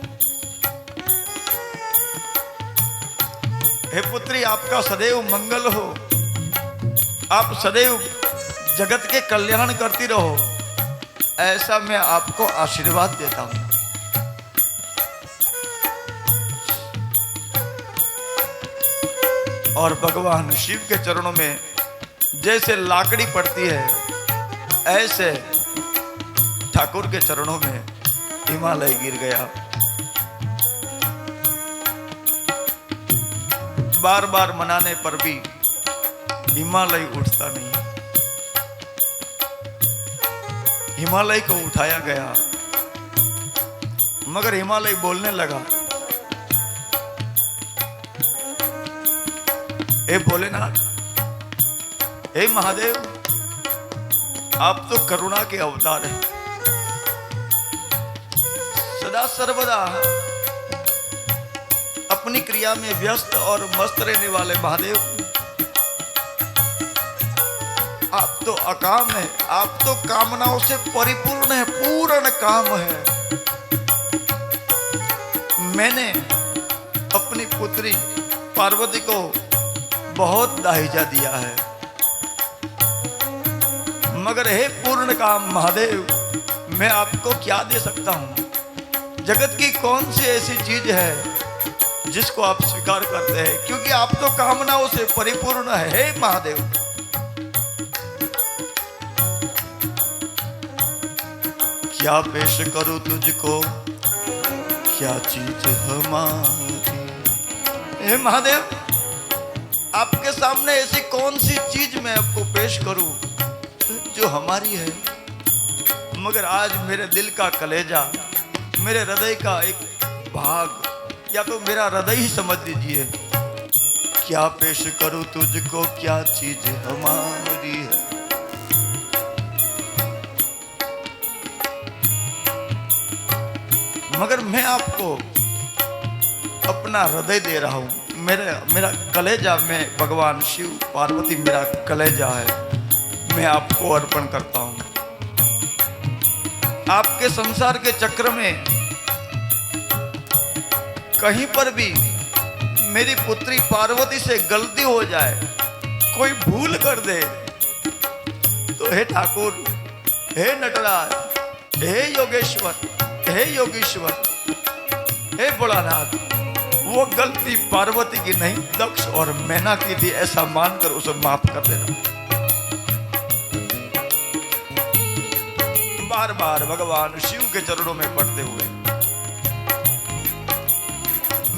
हे पुत्री, आपका सदैव मंगल हो, आप सदैव जगत के कल्याण करती रहो, ऐसा मैं आपको आशीर्वाद देता हूं। और भगवान शिव के चरणों में जैसे लाकड़ी पड़ती है, ऐसे ठाकुर के चरणों में हिमालय गिर गया। बार बार मनाने पर भी हिमालय उठता नहीं। हिमालय को उठाया गया, मगर हिमालय बोलने लगा, हे भोलेनाथ, हे महादेव, आप तो करुणा के अवतार हैं। सदा सर्वदा अपनी क्रिया में व्यस्त और मस्त रहने वाले महादेव, आप तो अकाम है, आप तो कामनाओं से परिपूर्ण है, पूर्ण काम है। मैंने अपनी पुत्री पार्वती को बहुत दाहिजा दिया है, मगर हे पूर्ण काम महादेव, मैं आपको क्या दे सकता हूं? जगत की कौन सी ऐसी चीज है जिसको आप स्वीकार करते हैं? क्योंकि आप तो कामनाओं से परिपूर्ण है। हे महादेव, क्या पेश करूं तुझको, क्या चीज हमारी? हे महादेव, आपके सामने ऐसी कौन सी चीज मैं आपको पेश करूं जो हमारी है? मगर आज मेरे दिल का कलेजा, मेरे हृदय का एक भाग, या तो मेरा हृदय ही समझ लीजिए, क्या पेश करूं तुझको, क्या चीज हमारी है? मगर मैं आपको अपना हृदय दे रहा हूं, मेरा कलेजा में भगवान शिव पार्वती मेरा कलेजा है, मैं आपको अर्पण करता हूं। आपके संसार के चक्र में कहीं पर भी मेरी पुत्री पार्वती से गलती हो जाए, कोई भूल कर दे, तो हे ठाकुर, हे नटराज, हे योगेश्वर, हे योगीश्वर, हे भोलानाथ, वो गलती पार्वती की नहीं, दक्ष और मैना की थी, ऐसा मानकर उसे माफ कर देना। बार बार भगवान शिव के चरणों में पड़ते हुए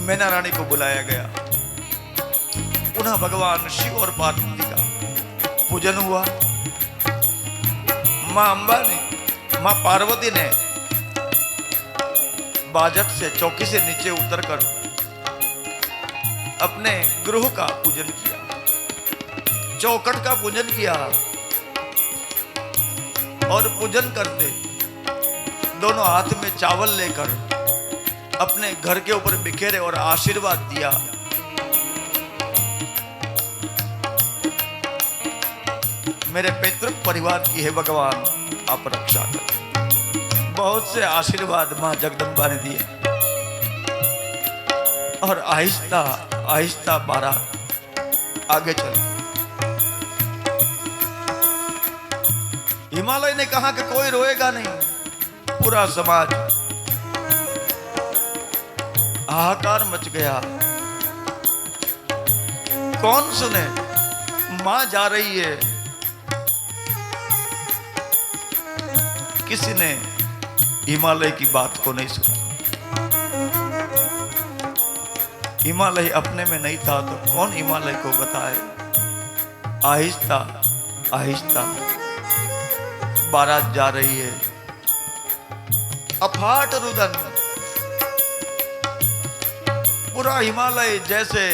मैना रानी को बुलाया गया। पुनः भगवान शिव और पार्वती का पूजन हुआ। मां अंबा ने, मां पार्वती ने बाजट से चौकी से नीचे उतरकर अपने गृह का पूजन किया, चौखट का पूजन किया और पूजन करते दोनों हाथ में चावल लेकर अपने घर के ऊपर बिखेरे और आशीर्वाद दिया। मेरे पैतृक परिवार की है भगवान आप रक्षा कर। बहुत से आशीर्वाद मां जगदम्बा ने दिए और आहिस्ता आहिस्ता बारात आगे चली। हिमालय ने कहा कि कोई रोएगा नहीं। पूरा समाज हाहाकार मच गया। कौन सुने? मां जा रही है। किसी ने हिमालय की बात को नहीं सुना। हिमालय अपने में नहीं था तो कौन हिमालय को बताए? आहिस्ता आहिस्ता बारात जा रही है। अफाट रुदन, पूरा हिमालय जैसे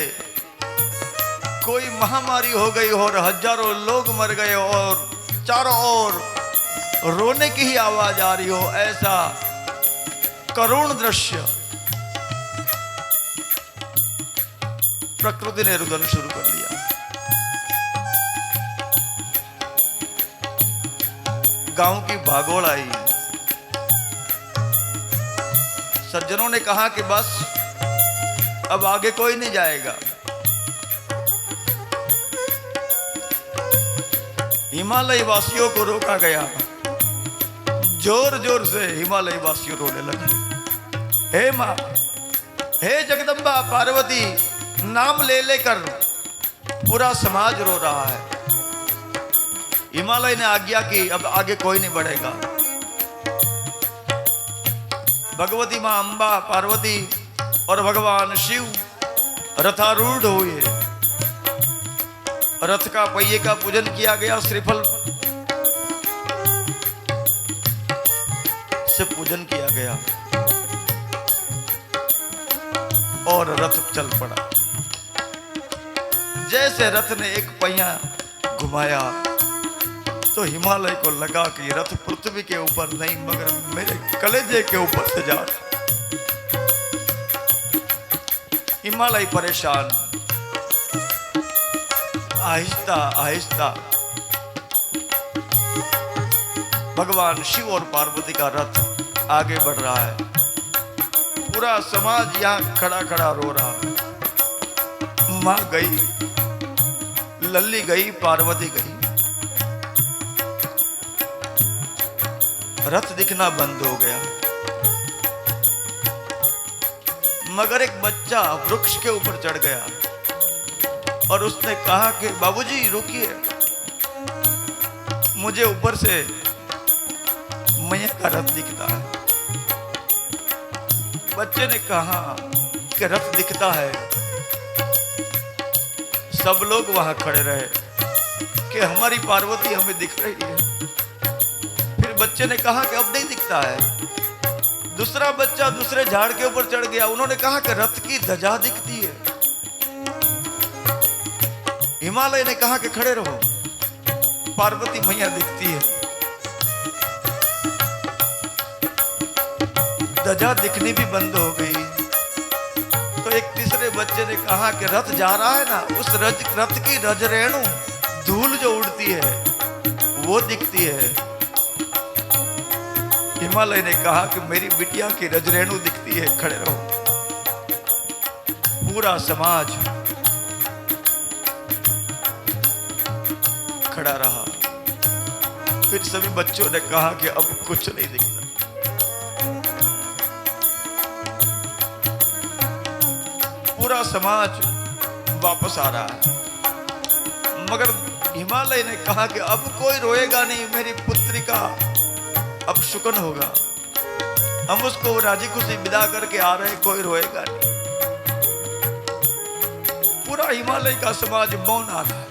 कोई महामारी हो गई और हजारों लोग मर गए और चारों ओर रोने की ही आवाज आ रही हो, ऐसा करुण दृश्य प्रकृति ने रुदन शुरू कर दिया। गांव की भागोड़ आई। सज्जनों ने कहा कि बस अब आगे कोई नहीं जाएगा। हिमालय वासियों को रोका गया। जोर जोर से हिमालय वासियों रोने लगे। हे मां, हे जगदम्बा पार्वती, नाम ले लेकर पूरा समाज रो रहा है। हिमालय ने आज्ञा की अब आगे कोई नहीं बढ़ेगा। भगवती मां अंबा पार्वती और भगवान शिव रथारूढ़ हुए। रथ का पहिए का पूजन किया गया। श्रीफल से पूजन किया गया और रथ चल पड़ा। जैसे रथ ने एक पहिया घुमाया तो हिमालय को लगा कि रथ पृथ्वी के ऊपर नहीं मगर मेरे कलेजे के ऊपर से जा रहा। हिमालय परेशान। आहिस्ता आहिस्ता भगवान शिव और पार्वती का रथ आगे बढ़ रहा है। पूरा समाज यहां खड़ा खड़ा रो रहा है। मां गई, लल्ली गई, पार्वती गई। रथ दिखना बंद हो गया। मगर एक बच्चा वृक्ष के ऊपर चढ़ गया और उसने कहा कि बाबूजी रुकिए, मुझे ऊपर से मैया का रथ दिखता है। बच्चे ने कहा कि रथ दिखता है। सब लोग वहां खड़े रहे कि हमारी पार्वती हमें दिख रही है। फिर बच्चे ने कहा कि अब नहीं दिखता है। दूसरा बच्चा दूसरे झाड़ के ऊपर चढ़ गया। उन्होंने कहा कि रथ की ध्वजा दिखती है। हिमालय ने कहा कि खड़े रहो, पार्वती मैया दिखती है। ध्वजा दिखनी भी बंद हो गई। तो एक तीसरे बच्चे ने कहा कि रथ जा रहा है ना, उस रथ की रज रेणु धूल जो उड़ती है वो दिखती है। हिमालय ने कहा कि मेरी बिटिया की रज रेणु दिखती है, खड़े रहो। पूरा समाज खड़ा रहा। फिर सभी बच्चों ने कहा कि अब कुछ नहीं दिखता। पूरा समाज वापस आ रहा है। मगर हिमालय ने कहा कि अब कोई रोएगा नहीं, मेरी पुत्री का अब शुकन होगा। हम उसको राजी खुशी विदा करके आ रहे, कोई रोएगा नहीं। पूरा हिमालय का समाज मौन आ रहा है।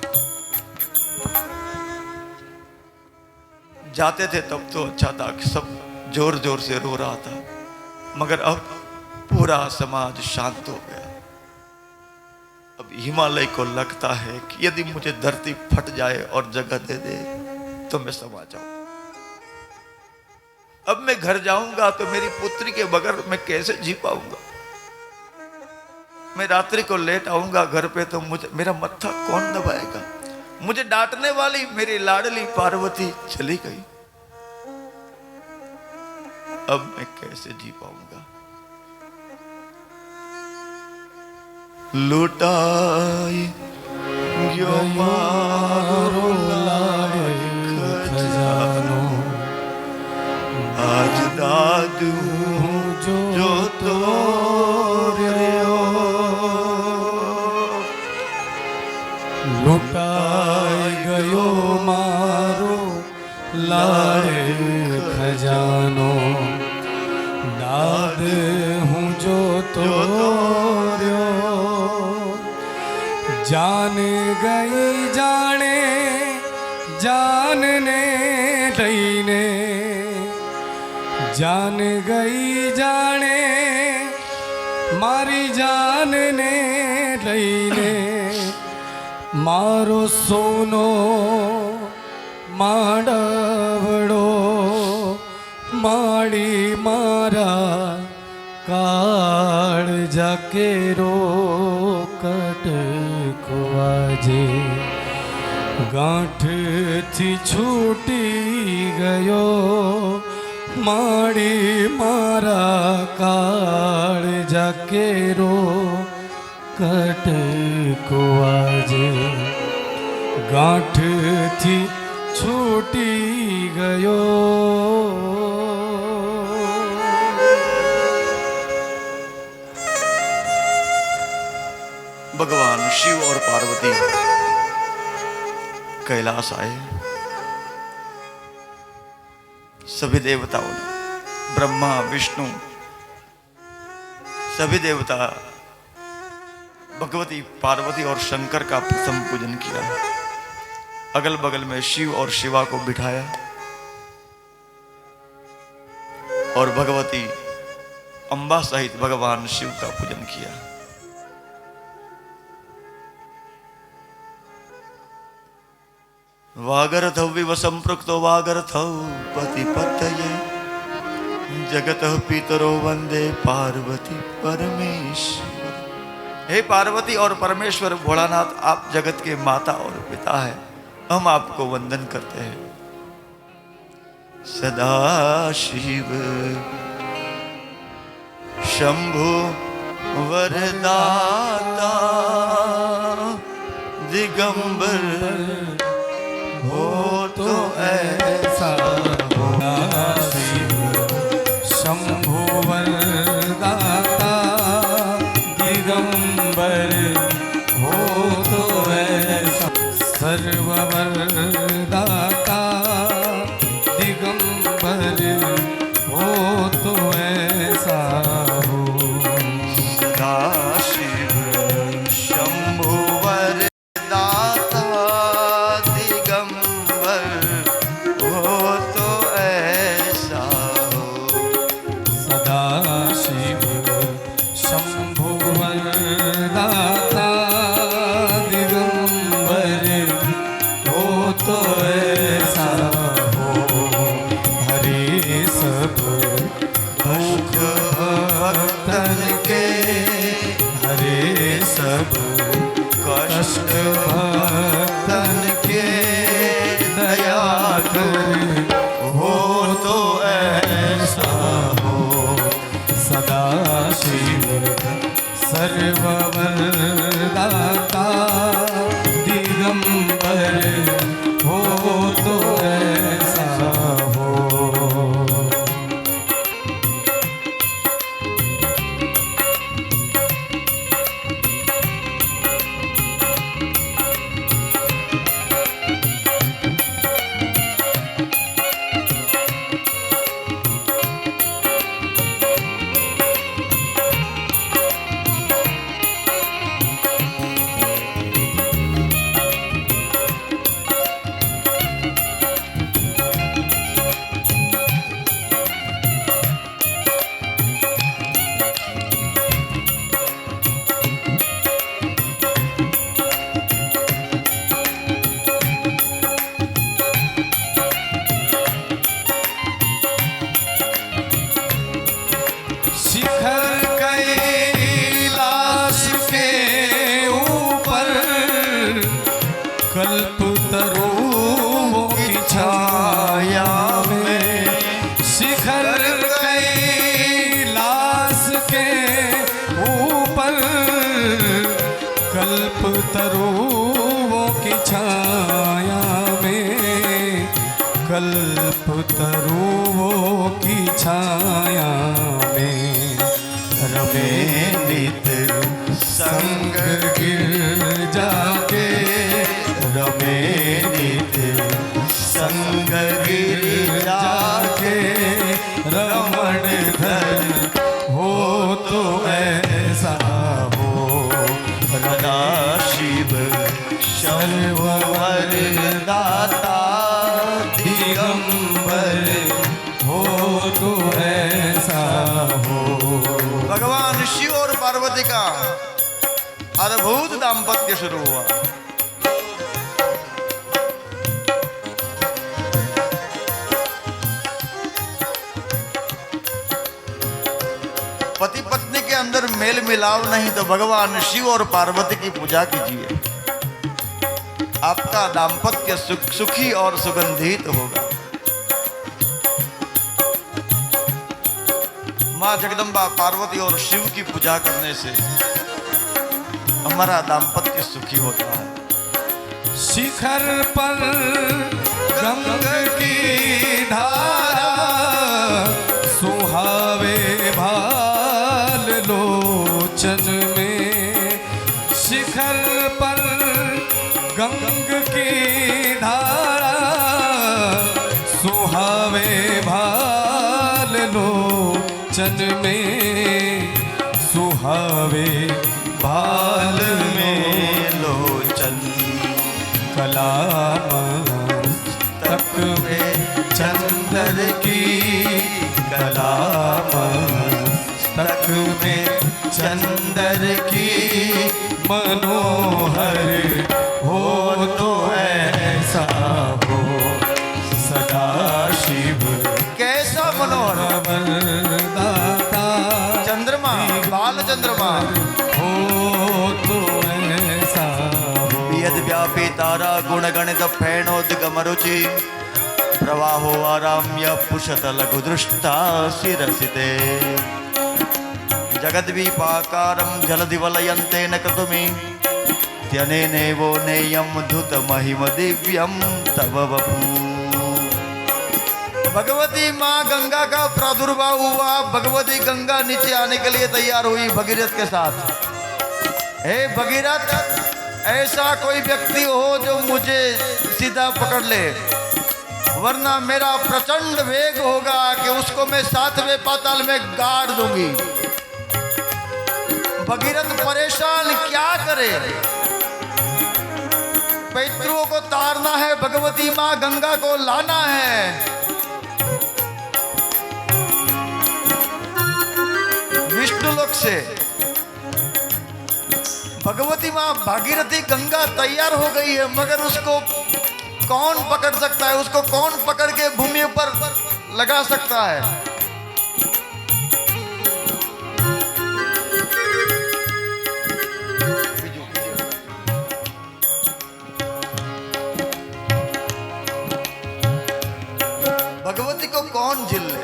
जाते थे तब तो अच्छा था कि सब जोर जोर से रो रहा था, मगर अब पूरा समाज शांत हो गया। अब हिमालय को लगता है कि यदि मुझे धरती फट जाए और जगह दे दे तो मैं समा जाऊं। अब मैं घर जाऊंगा तो मेरी पुत्री के बगैर मैं कैसे जी पाऊंगा। मैं रात्रि को लेट आऊंगा घर पे तो मुझे मेरा मत्था कौन दबाएगा। मुझे डांटने वाली मेरी लाडली पार्वती चली गई। अब मैं कैसे जी पाऊंगा। लुटाई गयो मारो खजानो, आज दादू जो तोर्यो। लुटाई गयो मारो लाड़े खजानो, दाद हूँ जो तोर्यो। जान गई जाने जानने लईने, जान गई जाने मारी जानने लईने। मारो सोनो माडवड़ो माड़ी मारा काल जाके रो कटको आजे। गांठ थी छूटी गयो माड़ी मारा काल जाके रो कटको आजे। गांठ थी छूटी गयो। भगवान शिव और पार्वती कैलाश आए। सभी देवताओं ने, ब्रह्मा विष्णु सभी देवता भगवती पार्वती और शंकर का प्रथम पूजन किया। अगल बगल में शिव और शिवा को बिठाया और भगवती अंबा सहित भगवान शिव का पूजन किया। वागरथौ विवसंपृक्तो वागरथौ पतिपतये, जगतः पितरो वंदे पार्वती परमेश्वर। हे पार्वती और परमेश्वर भोलानाथ, आप जगत के माता और पिता है, हम आपको वंदन करते हैं। सदा शिव शंभु वरदाता, दिगंबर हो तो ऐसा होना। शिव शंभु वरदाता, दिगंबर हो तो ऐसा। सर्ववर दाता दिगंबर हो तो ऐसा हो। सदा शिव शंभु वरदाता, दिगंबर हो तो ऐसा हो। सदा शिव शंभु वरदाता, दिगंबर कल्पतरुओं की छाया में शिखर कैलाश के ऊपर कल्पतरुओं की छाया में कल्पतरुओं की छाया में रमे नित संग गिरजा के रमे नित संग गिरजा के रमण धन हो तो ऐसा हो सदा शिव सर्ववरदाता दिगंबर हो तो ऐसा हो। भगवान शिव और पार्वती का अद्भुत दाम्पत्य शुरू हुआ। पति पत्नी के अंदर मेल मिलाव नहीं तो भगवान शिव और पार्वती की पूजा कीजिए, आपका दाम्पत्य सुखी और सुगंधित होगा। माँ जगदम्बा पार्वती और शिव की पूजा करने से हमारा दाम्पत्य सुखी होता है। शिखर पर गंग की धारा सुहावे भाल लोचन में शिखर पर गंग की धारा सुहावे भाल लोचन में सुहावे भाल में लोचन कलामस्तक में चंदन की कलामस्तक में चंदन की मनोहर हो तो ऐसा हो सदा शिव कैसा मनोहर दाता चंद्रमा बाल चंद्रमा हो तो ऐसा हो। यद्व्यापी तारा गुणगणित फैणोद्गमरुचि प्रवाहो आराम्य पुषतल गुदृष्टा शिरसिते जगद्वीपाकारं जलधिवलयन्तेन क्रतुमि त्यनेनेवो नेयं धुत महिम दिव्यं तव वपु। भगवती माँ गंगा का प्रादुर्भाव हुआ। भगवती गंगा नीचे आने के लिए तैयार हुई भगीरथ के साथ। हे भगीरथ, ऐसा कोई व्यक्ति हो जो मुझे सीधा पकड़ ले, वरना मेरा प्रचंड वेग होगा कि उसको मैं 7वें पाताल में गाड़ दूंगी। भगीरथ परेशान क्या करे, पितरों को तारना है, भगवती माँ गंगा को लाना है। विष्णु लोक से भगवती माँ भागीरथी गंगा तैयार हो गई है, मगर उसको कौन पकड़ सकता है, उसको कौन पकड़ के भूमि पर लगा सकता है। भगवती को कौन झेल ले।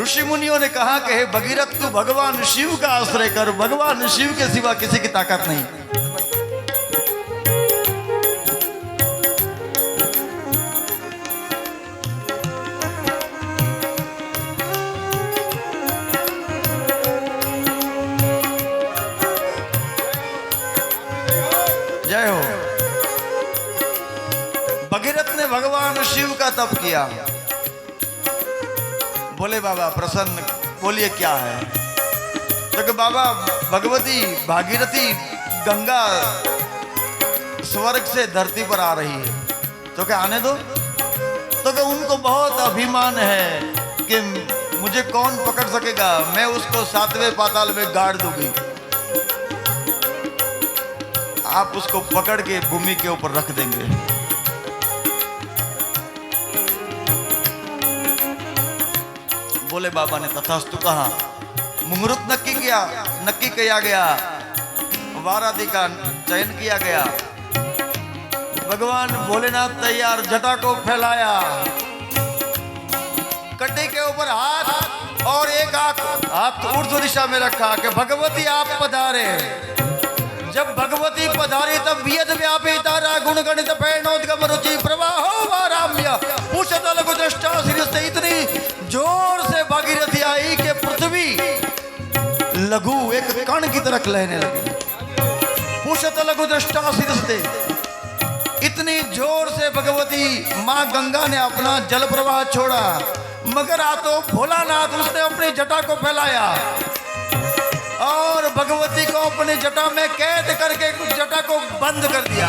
ऋषि मुनियों ने कहा कि हे भगीरथ, तू भगवान शिव का आश्रय कर, भगवान शिव के सिवा किसी की ताकत नहीं। जय हो। भगीरथ ने भगवान शिव का तप किया। बोले बाबा प्रसन्न, बोलिए क्या है। तो कि बाबा भगवती भागीरथी गंगा स्वर्ग से धरती पर आ रही है, तो क्या आने दो। तो कि उनको बहुत अभिमान है कि मुझे कौन पकड़ सकेगा, मैं उसको 7वें पाताल में गाड़ दूंगी। आप उसको पकड़ के भूमि के ऊपर रख देंगे। बोले बाबा ने तथास्तु कहा। मुहूर्त नक्की किया गया। वाराधि का चयन किया गया। भगवान भोलेनाथ तैयार, जटा को फैलाया, कटे के ऊपर हाथ और एक हाथ ऊर्ध्व दिशा में रखा कि भगवती आप पधारे। जब भगवती पधारी तब वियद व्यापी तारा गुण गणित पैणोद्गम रुचि प्रवाहो वाराम्य पुष्ट लघु दृष्टा सिरस्ते। इतनी जोर से भागीरथी आई कि पृथ्वी लघु एक कण की तरह लहने लगी। पुष्ट लघु दृष्टा सिरस्ते, इतनी जोर से भगवती माँ गंगा ने अपना जल प्रवाह छोड़ा, मगर आ तो भोलानाथ, उसने अपनी जटा को फैलाया और भगवती को अपनी जटा में कैद करके जटा को बंद कर दिया।